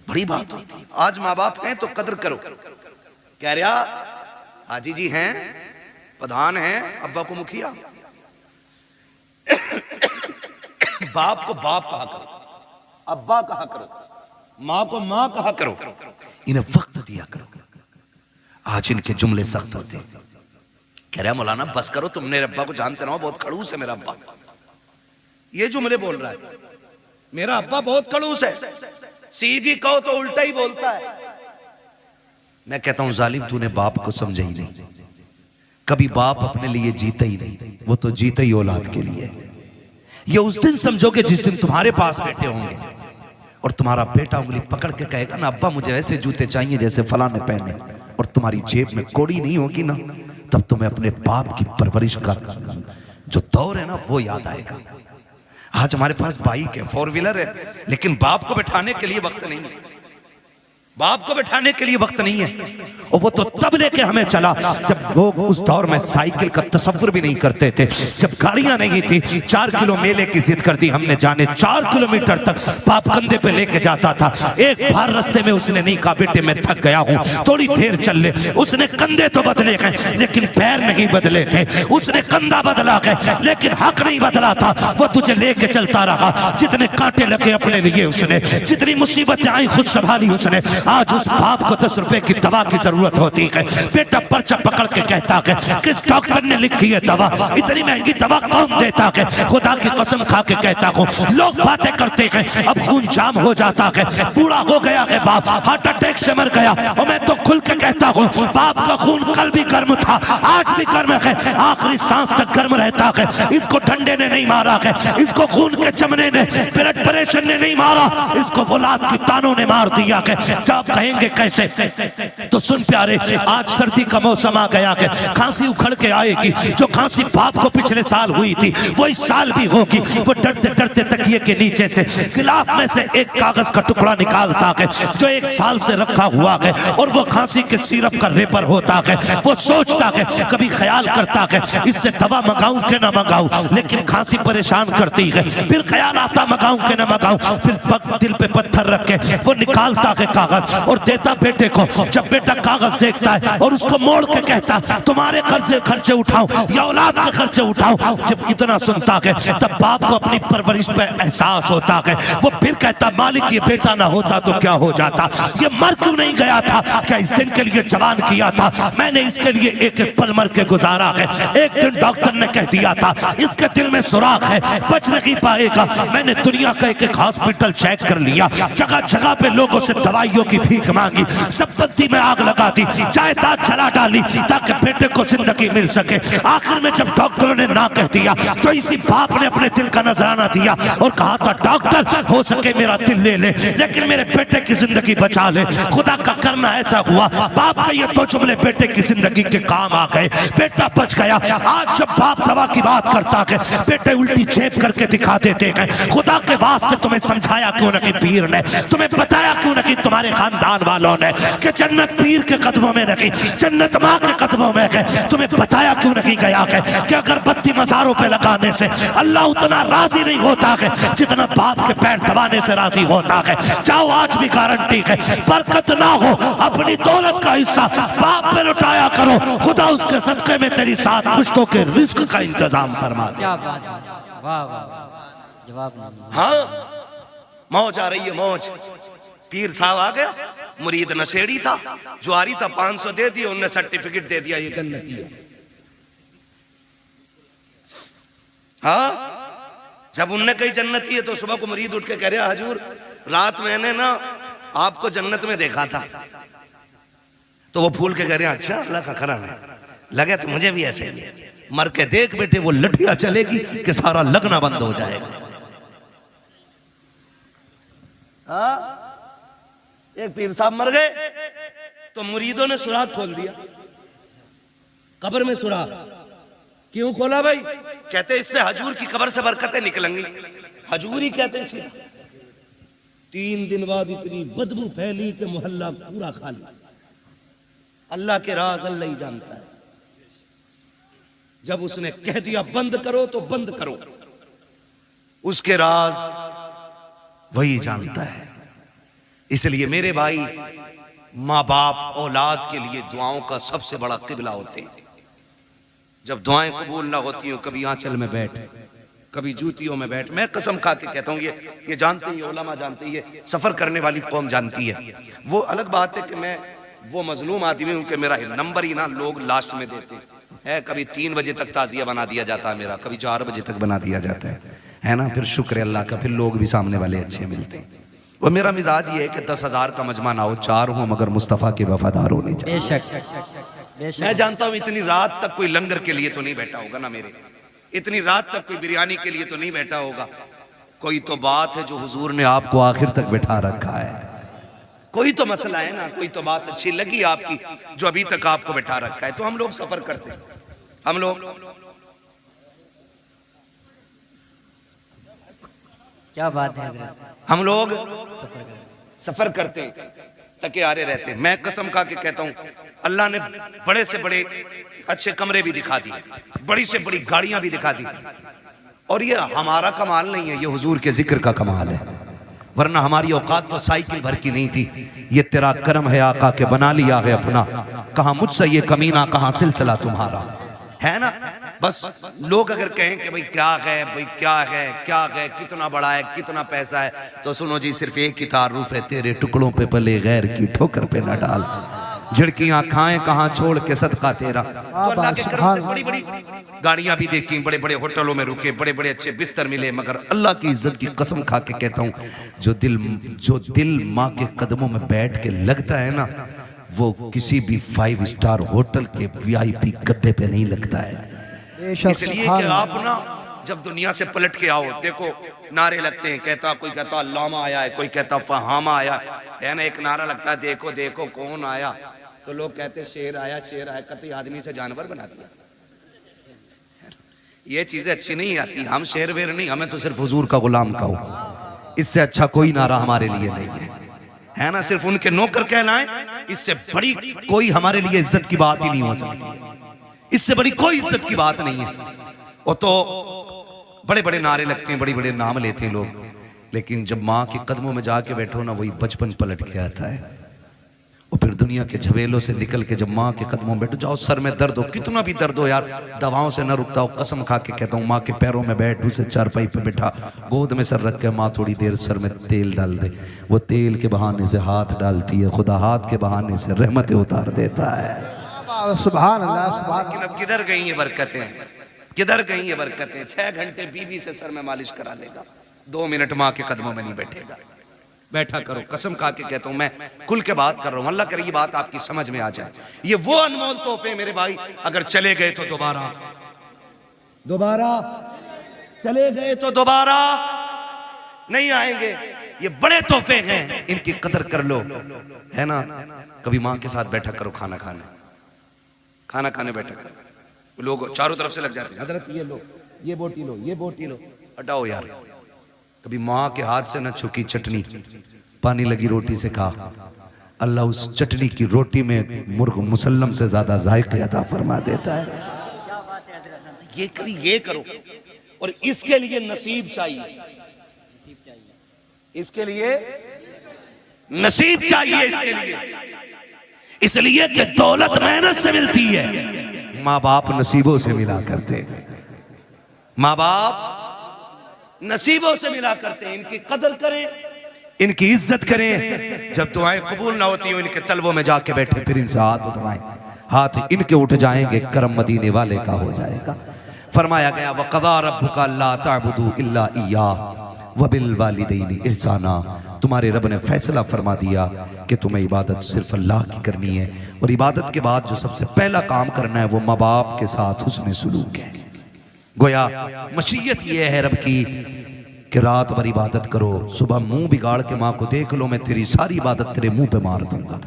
बड़ी बात होती है। आज माँ बाप हैं तो कदर करो। कह रहा हाजी जी हैं, प्रधान हैं, अब्बा को मुखिया। बाप को बाप कहा करो, अब्बा कहा करो, माँ को माँ कहा करो, इन्हें वक्त दिया करो। आज इनके जुमले सख्त होते। कह रहा मौलाना बस करो, तुम मेरे अब्बा को जानते ना हो, बहुत खड़ूस है मेरा अब्बा। ये जुमले बोल रहा है, मेरा अब्बा बहुत खड़ूस है, सीधी कहो तो उल्टा ही बोलता है। मैं कहता हूं जालिम तूने बाप को समझा ही नहीं। कभी बाप अपने लिए जीता ही नहीं, वो तो जीता ही औलाद के लिए। ये उस दिन समझोगे जिस दिन तुम्हारे पास बेटे होंगे और तुम्हारा बेटा उंगली पकड़ के कहेगा ना अब्बा मुझे ऐसे जूते चाहिए जैसे फलां ने पहने, और तुम्हारी जेब में कौड़ी नहीं होगी ना, तब तुम्हें अपने बाप की परवरिश का जो दौर है ना वो याद आएगा। आज हमारे पास बाइक है, 4 व्हीलर है, लेकिन बाप को बैठाने के लिए वक्त नहीं है। बाप को बैठाने के लिए वक्त नहीं है। और वो तो तब लेके हमें चला जब लोग उस दौर में साइकिल का तसव्वुर भी नहीं करते थे, जब गाड़ियां नहीं थी। 4 किलो मेले की जिद कर दी हमने, जाने 4 किलोमीटर तक बाप कंधे पे लेके जाता था। एक बार रास्ते में उसने नहीं कहा बेटे मैं थक गया हूं थोड़ी देर चल ले। उसने कंधे तो बदले गए लेकिन पैर नहीं बदले थे। उसने कंधा बदला गए लेकिन हक नहीं बदला था। वो तुझे लेके चलता रहा, जितने कांटे लगे अपने लिए उसने, जितनी मुसीबतें आई खुद संभाली उसने। आज उस बाप को 10 रुपए की दवा की जरूरत होती है, बेटा पर्चा पकड़ के कहता है किस डॉक्टर ने लिखी है दवा, इतनी महंगी दवा कौन देता है। खुदा की कसम खा के कहता हूँ लोग बातें करते हैं, अब खून जाम हो जाता है। बूढ़ा हो गया है बाप, हार्ट अटैक से मर गया, और मैं तो खुल के कहता हूँ बाप का खून कल भी गर्म था, आज भी गर्म है, आखिरी सांस तक गर्म रहता है। इसको ठंडे ने नहीं मारा है, इसको खून के चमने ने, ब्लड प्रेशर ने नहीं मारा, इसको औलाद की तानों ने मार दिया है। आप कहेंगे कैसे, तो सुन प्यारे, आज सर्दी का मौसम आ गया है, खांसी उखड़ के आएगी। जो खांसी बाप को पिछले साल हुई थी वो इस साल भी होगी। वो डरते डरते तकिए के नीचे से गिलाफ में से एक कागज का टुकड़ा निकालता है जो 1 साल से रखा हुआ है, और वो खांसी के सिरप का रेपर होता है। वो सोचता है, कभी ख्याल करता है इससे दवा मंगाऊं कि ना मंगाऊं, लेकिन खांसी परेशान करती है। फिर ख्याल आता मंगाऊं कि ना मंगाऊं, फिर दिल पे पत्थर रख के वो निकालता है कागज और देता बेटे को। जब बेटा कागज देखता है और उसको मोड़ के कहता तुम्हारे खर्चे उठाओ या औलाद के खर्चे उठाओ, जब इतना सुनता है तब बाप को अपनी परवरिश पे एहसास होता है। वो फिर कहता मालिक ये बेटा ना होता तो क्या हो जाता, ये मर क्यों नहीं गया था, क्या इस दिन के लिए जवान किया था, मैंने इसके लिए एक एक पल मर के गुजारा है। एक दिन डॉक्टर ने कह दिया था इसके दिल में सुराख है, बच नहीं पाएगा। मैंने दुनिया का एक एक हॉस्पिटल चेक कर लिया, जगह जगह पे लोगों से दवाइयों की की भीख मांगी, संपत्ति में आग लगा दी, जायदाद जला डाली ताकि बेटे को जिंदगी मिल सके। आखिर में जब डॉक्टरों ने ना कह दिया तो इसी बाप ने अपने दिल का नजराना दिया और कहा था डॉक्टर हो सके मेरा दिल ले ले लेकिन मेरे बेटे की जिंदगी बचा ले। खुदा का करना ऐसा हुआ, बाप का ये दो जुमले बेटे की जिंदगी के काम आ गए, बेटा बच गया। आज जब बाप दवा की बात करता है बेटे उल्टी छेप करके दिखा देते हैं। खुदा के वास्ते तुम्हें समझाया क्यों नहीं पीर ने, तुम्हें बताया क्यों नहीं तुम्हारे खानदान वालों ने कि जन्नत पीर के कदमों में नहीं, जन्नत माँ के कदमों में है। तुम्हें बताया क्यों नहीं गया है कि अगरबत्ती मज़ारों पे लगाने से अल्लाह उतना राजी नहीं होता है जितना बाप के पैर दबाने से राजी होता है। जाओ आज भी गारंटी है, बरकत ना हो अपनी दौलत का हिस्सा बाप पे लुटाया करो, खुदा उसके सदके में तेरी साथ पुश्तों के रिस्क का इंतजाम फरमा दे। क्या बात है, वाह वाह, जवाब नहीं। हाँ मौज आ रही है मौज। पीर साहब आ गया, मुरीद नशेड़ी था, जुआरी था, 500 दे दिए, उन्हें सर्टिफिकेट दे दिया ये जन्नती है। हाँ जब उनने कही जन्नती है तो सुबह को मुरीद उठ के कह रहा हजूर रात मैंने ना आपको जन्नत में देखा था। तो वो फूल के कह रहे अच्छा अल्लाह का करम है, लगे तो मुझे भी ऐसे ही। मर के देख बेटे वो लठिया चलेगी कि सारा लगना बंद हो जाएगा। हाँ एक पीर साहब मर गए तो मुरीदों ने सुराख खोल दिया, कब्र में सुराख। क्यों खोला भाई? कहते इससे हजूर की कब्र से बरकतें निकलेंगी। हजूर ही कहते सीधा। 3 दिन बाद इतनी बदबू फैली कि मोहल्ला पूरा खाली। अल्लाह के राज अल्लाह ही जानता है। जब उसने कह दिया बंद करो तो बंद करो, उसके राज वही जानता है। इसलिए मेरे भाई, माँ बाप औलाद के लिए दुआओं का सबसे बड़ा किबला होते हैं। जब दुआएं कबूल ना होती हो, कभी आंचल में बैठ, कभी जूतियों में बैठ। मैं कसम खा के कहता हूँ, ये जानते ही, उलमा जानते ही, ये सफर करने वाली कौम जानती है। वो अलग बात है कि मैं वो मजलूम आदमी हूँ कि मेरा नंबर ही ना लोग लास्ट में देते हैं। कभी 3 बजे तक ताजिया बना दिया जाता है मेरा, कभी 4 बजे तक बना दिया जाता है ना। फिर शुक्र अल्लाह का, फिर लोग भी सामने वाले अच्छे मिलते हैं। वो मेरा मिजाज ये है कि 10,000 का मजमा ना हो, 4 हो मगर मुस्तफ़ा के वफादार होने चाहिए। बेशक मैं जानता हूँ इतनी रात तक कोई लंगर के लिए तो नहीं बैठा होगा ना मेरे, इतनी रात तक कोई बिरयानी के लिए तो नहीं बैठा होगा। कोई तो बात है जो हुजूर ने आपको आखिर तक बैठा रखा है। कोई तो मसला है ना, कोई तो बात अच्छी लगी आपकी जो अभी तक आपको बैठा रखा है। तो हम लोग सफर करते हैं, हम लोग क्या बात है, हम लोग सफर करते हैं, तके आरे रहते हैं। मैं कसम खा के कहता हूँ अल्लाह ने बड़े से बड़े अच्छे कमरे भी दिखा दिए, बड़ी से बड़ी गाड़ियां भी दिखा दी। और ये हमारा कमाल नहीं है, ये हुजूर के जिक्र का कमाल है। वरना हमारी औकात तो साइकिल भर की नहीं थी। ये तेरा करम है आका के बना लिया है अपना, कहाँ मुझसे ये कमीना, कहाँ सिलसिला तुम्हारा है ना। बस लोग अगर कहें कि भाई क्या है, भाई क्या है, क्या है, कितना बड़ा है, कितना पैसा है, तो सुनो जी सिर्फ एक ही तारुफ है, तेरे टुकड़ों पे पले गैर की ठोकर पे न डाल, झिड़कियां खाएं कहाँ छोड़ के सदका तेरा। तो अल्लाह के करम से बड़ी बड़ी गाड़ियां भी देखी, बड़े बड़े होटलों में रुके, बड़े बड़े अच्छे बिस्तर मिले। मगर अल्लाह की इज्जत की कसम खा के कहता हूँ, जो दिल माँ के कदमों में बैठ के लगता है ना, वो किसी भी 5 स्टार होटल के VIP गद्दे पे नहीं लगता है। इसलिए कि आप ना जब दुनिया से पलट के आओ, देखो नारे लगते हैं, कोई कहता अल्लामा आया है, कोई कहता फहामा आया है ना। एक नारा लगता है देखो देखो कौन आया, तो लोग कहते शेर आया, शेर आया, कतई आदमी से जानवर बना दिया। ये चीजें अच्छी नहीं आती। हम शेर वेर नहीं, हमें तो सिर्फ हुजूर का गुलाम कहो, इससे अच्छा कोई नारा हमारे लिए नहीं है ना। सिर्फ उनके नौकर कहलाएं, इससे बड़ी कोई हमारे लिए इज्जत की बात ही नहीं हो सकती। इससे बड़ी कोई इज्जत की बात नहीं है। वो तो बड़े बड़े नारे लगते हैं, बड़े बड़े नाम लेते हैं लोग, लेकिन जब माँ के कदमों में जाके बैठो ना, वही बचपन पलट के आता है। और फिर दुनिया के झवेलों से निकल के जब माँ के कदमों में बैठो, जाओ सर में दर्द हो, कितना भी दर्द हो यार, दवाओं से न रुकता हो। कसम खा के कहता हूँ, माँ के पैरों में बैठ, उसे चारपाई पे बैठा, गोद में सर रख के माँ थोड़ी देर सर में तेल डाल दे। वो तेल के बहाने से हाथ डालती है, खुदा हाथ के बहाने से रहमतें उतार देता है। सुभान अल्लाह, सुभान। लेकिन अब किधर गई ये बरकतें, किधर गई ये बरकतें। 6 घंटे बीवी से सर में मालिश करा लेगा, 2 मिनट माँ के कदमों में नहीं बैठेगा। बैठा करो, कसम खा के कहता हूं, मैं खुल के बात कर रहा हूं, अल्लाह करे ये बात आपकी समझ में आ जाए। ये वो अनमोल तोहफे मेरे भाई, अगर चले गए तो दोबारा चले गए तो दोबारा नहीं आएंगे। ये बड़े तोहफे हैं, इनकी कदर कर लो, है ना। कभी माँ के साथ बैठा करो, खाना खाने बैठा करो, लोग चारों तरफ से लग जाते हैं, हजरत ये लो, ये बोटी लो, ये बोटी लो, हटाओ यार। कभी माँ के हाथ से न छुकी चटनी, पानी लगी रोटी से खा, अल्लाह उस चटनी की रोटी में मुर्ग मुसल्लम से ज्यादा जायके अता फरमा देता है। ये कभी ये करो, और इसके लिए नसीब चाहिए, इसके लिए नसीब चाहिए, इसके लिए, इसलिए कि दौलत मेहनत से मिलती है, माँ बाप नसीबों से मिला करते, माँ बाप नसीबों से मिला करते हैं। इनकी कदर करें, इनकी इज्जत करें। जब दुआएं कबूल ना होती हो, इनके तलवों में जाके बैठे, फिर इनसे हाथ उठवाएं, हाथ इनके उठ जाएंगे, करम मदीने वाले का हो जाएगा। फरमाया गया वक़ज़ा रब्बुका अल्ला ताबुदू इल्ला इय्याह व बिल वालिदैनि इहसाना, तुम्हारे रब ने फैसला फरमा दिया कि तुम्हें इबादत सिर्फ अल्लाह की करनी है, और इबादत के बाद जो सबसे पहला काम करना है वो माँ बाप के साथ हुस्न सलूक है। गोया मशीयत ये है रब की कि रात भर इबादत करो, सुबह मुंह बिगाड़ के माँ को देख लो, मैं तेरी सारी इबादत तेरे मुंह पे मार दूंगा।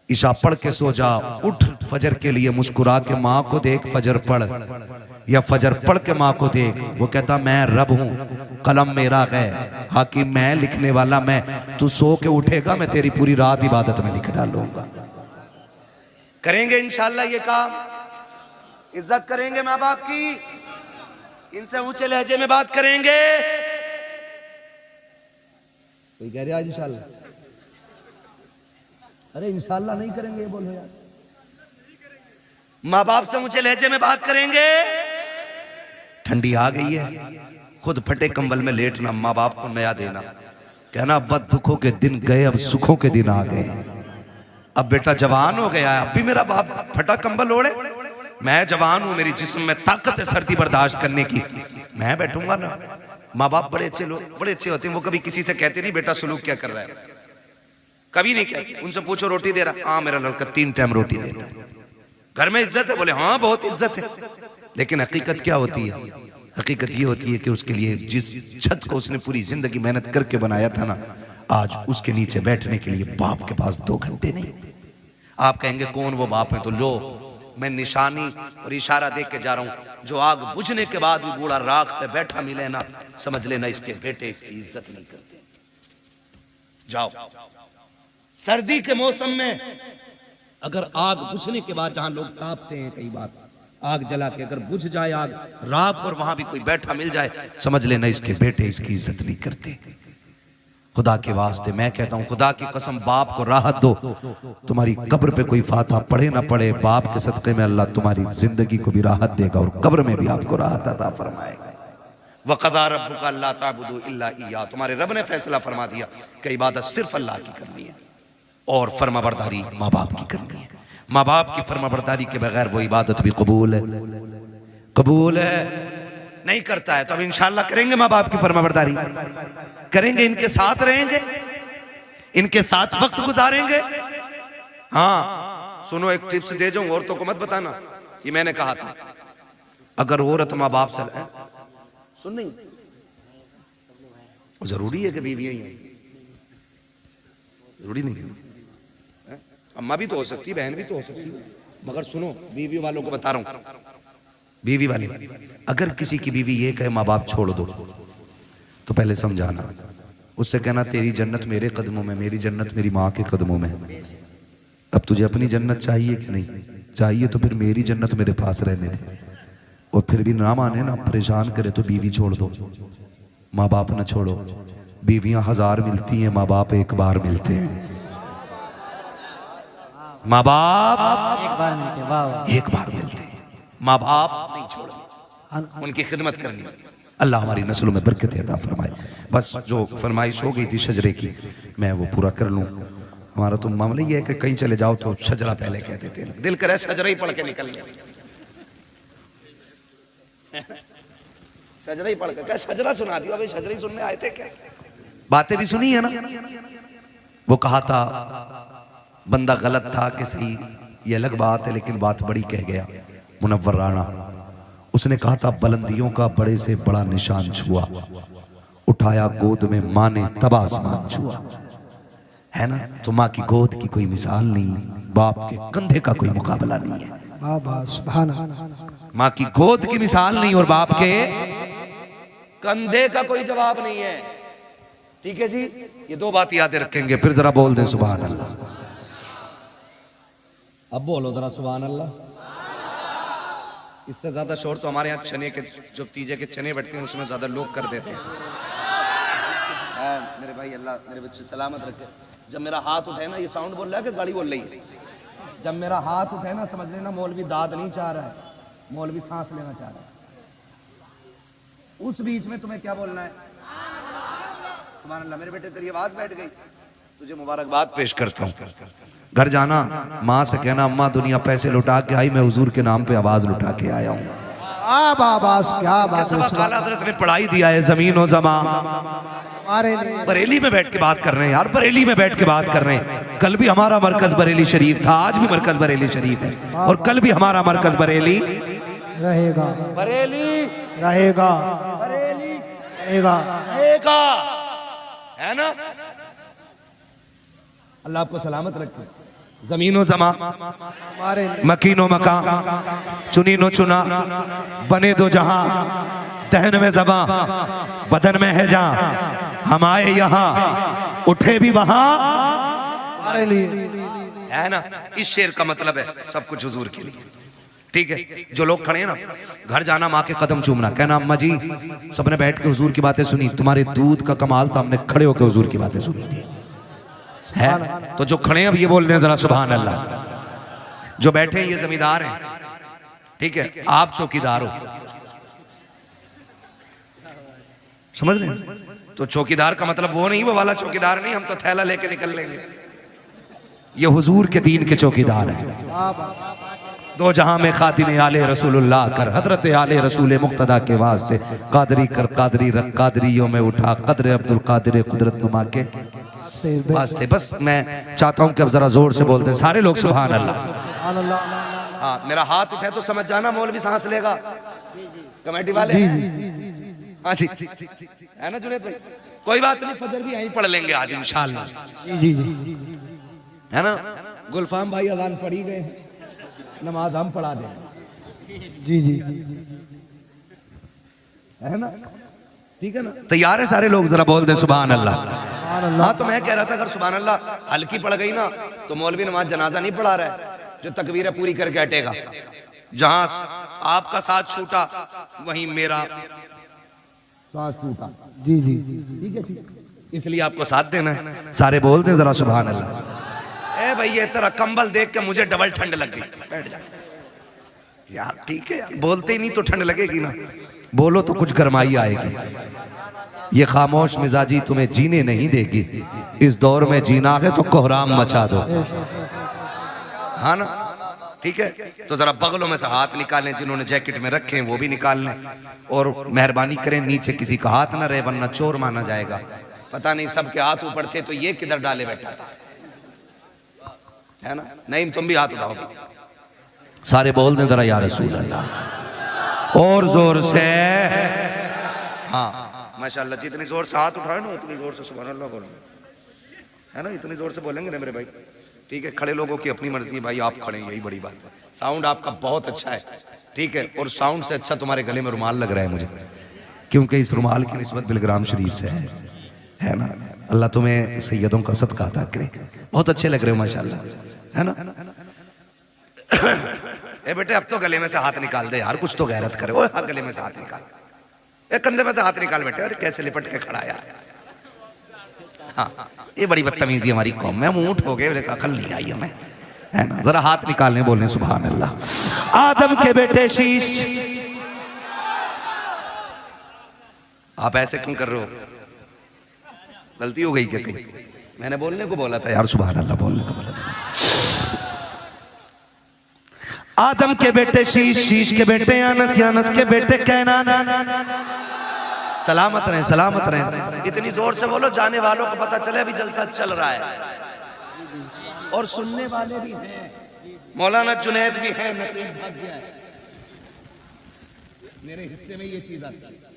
ईशा पढ़ के सो जा, उठ फजर के लिए मुस्कुरा के माँ को देख, फजर पढ़, या फजर पढ़ के माँ को देख, वो कहता मैं रब हूं, कलम मेरा है, हाकिम मैं, लिखने वाला मैं, तू सो के उठेगा, मैं तेरी पूरी रात इबादत में लिख डालूंगा। करेंगे इंशाल्लाह ये काम, इज्जत करेंगे माँ बाप की, इनसे ऊंचे लहजे में बात करेंगे। कोई कह रहे आज इंशाल्लाह, अरे इंशाल्लाह नहीं करेंगे, बोलो यार। माँ बाप से ऊंचे लहजे में बात करेंगे। ठंडी आ गई है, खुद फटे कंबल में लेटना, माँ बाप को नया देना, कहना बद दुखों के दिन गए, अब सुखों के दिन आ गए। अब बेटा जवान हो गया है, अब भी मेरा बाप फटा कंबल ओढ़े, मैं जवान हूं, मेरी जिस्म में ताकत है सर्दी बर्दाश्त करने की, मैं बैठूंगा ना। माँ बाप बड़े अच्छे लोग, बड़े अच्छे होते हैं, वो कभी किसी से कहते नहीं बेटा सलूक क्या कर रहा है, कभी नहीं कहते। उनसे पूछो रोटी दे रहा, हाँ मेरा लड़का 3 टाइम रोटी देता है। घर में इज्जत है, बोले हाँ बहुत इज्जत है। लेकिन हकीकत क्या होती है? हकीकत ये होती है कि उसके लिए जिस छत को उसने पूरी जिंदगी मेहनत करके बनाया था ना, आज उसके नीचे बैठने के लिए बाप के पास 2 घंटे नहीं। आप कहेंगे कौन वो बाप है, तो लो मैं निशानी और इशारा देख के जा रहा हूं, जो आग बुझने के बाद भी बूढ़ा राख पे बैठा मिले ना, समझ लेना इसके बेटे इसकी इज्जत नहीं करते। जाओ, सर्दी के मौसम में अगर आग बुझने के बाद जहां लोग तापते हैं, कई बार आग जला के अगर बुझ जाए आग राख और वहां भी कोई बैठा मिल जाए, समझ लेना इसके बेटे इसकी इज्जत नहीं करते। खुदा के वास्ते मैं कहता हूं, खुदा की कसम, बाप को राहत दो, तुम्हारी कब्र पे कोई फातिहा पढ़े ना पढ़े, बाप के सदक़े में अल्लाह तुम्हारी जिंदगी को भी राहत देगा और कब्र में भी आपको राहत अता फरमाएगा। वक़ज़ा रब्बुका अल्ला ताबुदू इल्ला इय्याह, तुम्हारे रब ने फैसला फरमा दिया कि इबादत सिर्फ अल्लाह की करनी है और फरमाबरदारी माँ बाप की करनी है। माँ बाप की फरमाबरदारी के बगैर वो इबादत भी कबूल है, कबूल है नहीं करता है तो अब इंशाअल्लाह करेंगे, माँ बाप की फरमाबरदारी करेंगे, इनके साथ रहेंगे, इनके साथ वक्त गुजारेंगे। हाँ सुनो, एक टिप्स दे जाऊं, औरतों को मत बताना, ये मैंने कहा था। अगर औरत माँ बाप से सुन नहीं, जरूरी है कि बीवियां ही हैं, जरूरी नहीं है, अम्मा भी तो हो सकती है, बहन भी तो हो सकती है, मगर सुनो बीवी वालों को बता रहा हूं, बीवी वाले, अगर किसी की बीवी ये कहे माँ बाप छोड़ दो, तो पहले समझाना, उससे कहना तेरी जन्नत मेरे कदमों में, मेरी जन्नत मेरी माँ के कदमों में। अब तुझे अपनी जन्नत चाहिए कि नहीं चाहिए, तो फिर मेरी जन्नत मेरे पास रहने दे, और फिर भी ना माने ना परेशान करे तो बीवी छोड़ दो, माँ बाप ना छोड़ो। बीवियां 1000 मिलती हैं, माँ बाप एक बार मिलते हैं, माँ बाप एक बार मिलते हैं, माँ बाप नहीं छोड़ने, उनकी खिदमत करनी। अल्लाह हमारी नस्लों में बरकत अता फरमाए। बस जो फरमाइश हो गई थी शजरे की, मैं वो पूरा कर लूँ। हमारा तो मामला ये है कि कहीं चले जाओ तो शजरा पहले कह देते हैं, दिल करे शजरा ही पढ़ के निकल गया, शजरा ही पढ़ के क्या शजरा सुना दिया, अभी शजरा ही सुनने आए थे क्या? बातें भी सुनी है ना। वो कहा था बंदा गलत था कि सही, ये अलग बात है, लेकिन बात बड़ी कह गया मुनव्वर राणा। उसने कहा था बुलंदियों का बड़े से बड़ा निशान छुआ, उठाया गोद में माँ ने तब आसमान छुआ। है ना। तो माँ की गोद की कोई मिसाल नहीं, बाप के कंधे का कोई मुकाबला नहीं है। बाबा सुभान अल्लाह। माँ की गोद की मिसाल नहीं और बाप के कंधे का कोई जवाब नहीं है। ठीक है जी, ये दो बात याद रखेंगे। फिर जरा बोल दें सुभान अल्लाह। अब बोलो जरा सुभान अल्लाह। इससे ज्यादा शोर तो हमारे यहाँ चने के, जो तीजे के चने बैठते हैं उसमें ज्यादा लोग कर देते हैं। मेरे भाई अल्लाह मेरे बच्चे सलामत रखे। जब मेरा हाथ उठे ना, ये साउंड बोल रहा है कि गाड़ी बोल रही है? जब मेरा हाथ उठे ना, समझ लेना मौलवी दाद नहीं चाह रहा है, मौलवी सांस लेना चाह रहा है। उस बीच में तुम्हें क्या बोलना है? सुभान अल्लाह। मेरे बेटे तेरी आवाज बैठ गई, तुझे मुबारकबाद पेश करता हूँ। घर जाना, माँ से कहना अम्मा दुनिया पैसे लुटा के आई, मैं हुजूर के नाम पे आवाज लुटा के आया हूँ। बाबा क्या बात है। काला हज़रत ने पढ़ाई दिया है जमीन और जमा। बरेली में बैठ के बात कर रहे हैं यार, बरेली में बैठ के बात कर रहे हैं। कल भी हमारा मरकज बरेली शरीफ था, आज भी मरकज बरेली शरीफ है, और कल भी हमारा मरकज बरेली रहेगा, बरेली रहेगा, बरेली रहेगा, रहेगा। है ना। अल्लाह आपको सलामत रखे। जमीनो जमा, मकीनो मका, चुनी नो चुना, बने दो जहां, तहन में जबा, बदन में है जा, हम आए यहाँ उठे भी वहां। है ना। इस शेर का मतलब है सब कुछ हुजूर के लिए। ठीक है। जो लोग खड़े हैं ना, घर जाना माँ के कदम चूमना, कहना अम्मा जी सबने बैठ के हुजूर की बातें सुनी, तुम्हारे दूध का कमाल था, हमने खड़े होकर हुजूर की बातें सुनी थी। है तो जो खड़े हैं अब ये बोल रहे हैं जरा सुभान अल्लाह। जो बैठे हैं ये जमींदार हैं, ठीक है, आप चौकीदार हो, समझ रहे हैं? तो चौकीदार का मतलब वो नहीं, वो वाला चौकीदार नहीं, हम तो थैला लेके निकल लेंगे। ये हुजूर के दीन के चौकीदार हैं। दो जहां में खातिम आले रसूलुल्लाह कर, हजरत आले रसूल मुक्तदा के वास्ते, कादरी कर कादरी रख, कादरियों में उठा कदर अब्दुल कादिर कुदरत नुमा के वास्ते। बस मैं चाहता हूं कि अब जरा जोर से बोलते हैं सारे लोग सुभान अल्लाह। हाँ, मेरा हाथ उठे तो समझ जाना मौलवी सांस लेगा, कमेटी वाले। हाँ जी, है ना जुनेद भाई? कोई बात नहीं, फजर भी यहीं पढ़ लेंगे आज इंशाल्लाह। है ना। गुलफाम भाई अजान पढ़ी गए हैं, नमाज हम पढ़ा दें। जी जी, है ना। ठीक है ना। तैयार है सारे लोग? जरा बोल दे सुभान अल्लाह। हाँ, तो मैं कह रहा था अगर सुभान अल्लाह हल्की पड़ गई ना तो मौलवी नमाज जनाजा नहीं पढ़ा रहा है, जो तकबीरें पूरी करके हटेगा। जहां आपका साथ छूटा वहीं मेरा सांस टूटा। जी जी, ठीक है, इसलिए आपको साथ देना है। सारे बोल दें जरा सुभान अल्लाह। ए भाई ये तेरा कंबल देख के मुझे डबल ठंड लग गई, बैठ जा यार। ठीक है, बोलते ही नहीं तो ठंड लगेगी ना, बोलो तो कुछ गरमाई आएगी। ये खामोश मिजाजी तुम्हें जीने नहीं देगी, इस दौर में जीना है तो कोहराम मचा दो। हाँ ना। ठीक है, तो जरा बगलों में से हाथ निकालें, जिन्होंने जैकेट में रखे हैं वो भी निकाल लें, और मेहरबानी करें नीचे किसी का हाथ ना रहे, वरना चोर माना जाएगा। पता नहीं सबके हाथ ऊपर थे तो ये किधर डाले बैठा था। है ना। नहीं, तुम भी हाथ उठाओ। सारे बोल दें जरा या रसूल अल्लाह, और जोर से। हाँ माशाल्लाह, जितनी जोर से हाथ उठाए ना उतनी जोर से सुभान अल्लाह बोलेंगे। है ना, इतनी जोर से बोलेंगे ना मेरे भाई। ठीक है, खड़े लोगों की अपनी मर्जी है भाई, आप खड़े, यही बड़ी बात है। साउंड आपका बहुत अच्छा है, ठीक है, और साउंड से अच्छा तुम्हारे गले में रुमाल लग रहा है मुझे, क्योंकि इस रुमाल की निस्बत बिलग्राम शरीफ से है ना। अल्लाह तुम्हें सैयदों का सदका अता करे, बहुत अच्छे लग रहे हो माशाल्लाह। है ना। ए बेटे अब तो गले में से हाथ निकाल दे यार, कुछ तो गैरत करे। ओए हाँ, गले में से हाथ निकाल, एक कंधे में से हाथ निकाल बेटे। अरे कैसे लिपट के खड़ा यार। हाँ, ये बड़ी बदतमीजी हमारी कौम में, हम ऊंट हो गए, अकल नहीं आई हमें। है ना। जरा हाथ निकालने बोलने सुभान अल्लाह। आदम के बेटे शीश, आप ऐसे क्यों कर रहे हो? गलती हो गई क्या कहीं? मैंने बोलने को बोला था यार, सुभान अल्लाह बोलने को बोला था। आदम के बेटे शीश, शीश के बेटे अनस, अनस के बेटे कैनान, सलामत रहें, सलामत रहें। इतनी जोर से बोलो जाने वालों को पता चले अभी जलसा चल रहा है, और सुनने वाले भी हैं। मौलाना जुनैद भी है, नकीब भाग गया है, मेरे हिस्से में ये चीज आती है।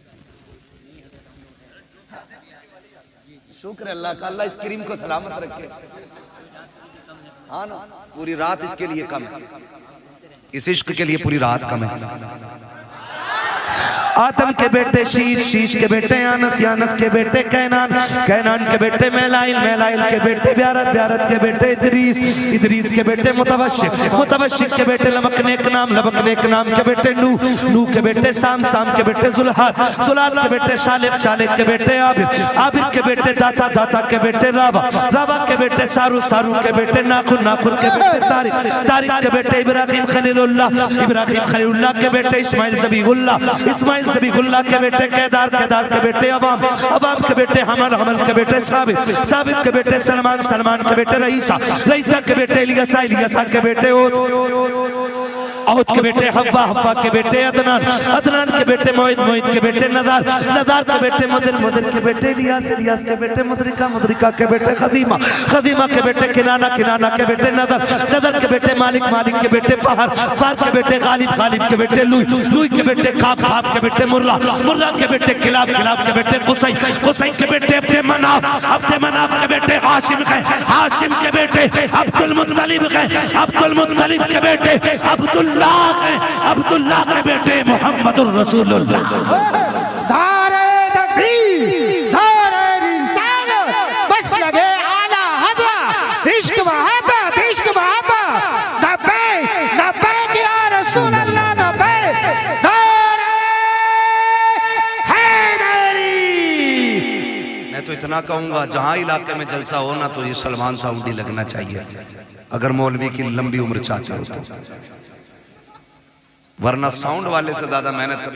शुक्र अल्लाह का, अल्लाह इस क्रीम को सलामत रखे। हाँ ना, पूरी रात इसके लिए कम है, इस इश्क के लिए पूरी रात कम है। आदम के बेटे शीश, शीश के बेटे यानस, यानस के बेटे कैनान, कैनान के बेटे मैलाइल, मैलाइल के बेटे ब्यारत, ब्यारत के बेटे इदरीस, इदरीस के बेटे मुतवश्शिक, मुतवश्शिक के बेटे लमकनेक नाम, लमकनेक नाम के बेटे नूह, नूह के बेटे साम, साम के बेटे जुल्हाद, जुल्हाद के बेटे शालिक, शालिक के बेटे आबिर, आबिर के बेटे दाता, दाता के बेटे रावा, रावा के बेटे सारू, सारू के बेटे नाखुर, नाखुर के बेटे तारिक, तारिक के बेटे इब्राहिम खलीलुल्लाह, इब्राहिम खलीलुल्लाह के बेटे इस्माइल ज़बीहुल्लाह, इस्माइल ज़बीहुल्लाह के बेटे केदार, केदार के बेटे अवाम, अवाम के बेटे हमल, हमल के बेटे साबित, साबित के बेटे सलमान, सलमान के बेटे रईसा, रईसा के बेटे इलियासा, इलियासा के बेटे औद के बेटे हव्वा, हव्वा के बेटे अदनान, अदनान के बेटे मोहित, मोहित के बेटे नदार, नदार के बेटे मुदिर, मुदिर के बेटे इलियास, इलियास के बेटे मुदरिका, मुदरिका के बेटे खदीमा, खदीमा के बेटे किनाना, किनाना के बेटे नदर, नदर के बेटे मालिक, मालिक के बेटे फहर, फहर के बेटे गालिब, गालिब के बेटे लुई, लुई के बेटे काब, काब के बेटे मुर्रा, मुर्रा के बेटे किलाब, किलाब के बेटे कुसै, कुसै के बेटे अब्दे मनाफ, अब्दे मनाफ के बेटे हाशिम के, हाशिम के बेटे अब्दुल मुत्तलिब के, अब्दुल मुत्तलिब के बेटे अब्दुल्लाह है, अब्दुल्लाह के बेटे मोहम्मदुर रसूलुल्लाह। धारे तकबीर, धारे रिसालत, बस लगे आला हदवा, इश्क मोहब्बत, इश्क मोहब्बत, लब्बैक, लब्बैक या रसूल अल्लाह, लब्बैक, धारे हैदरी। मैं तो इतना कहूंगा, जहां इलाके में जलसा हो ना तो ये सलमान साउंडी लगना चाहिए, अगर मौलवी की लंबी उम्र चाहते हो तो, वरना साउंड वाले से ज्यादा मेहनत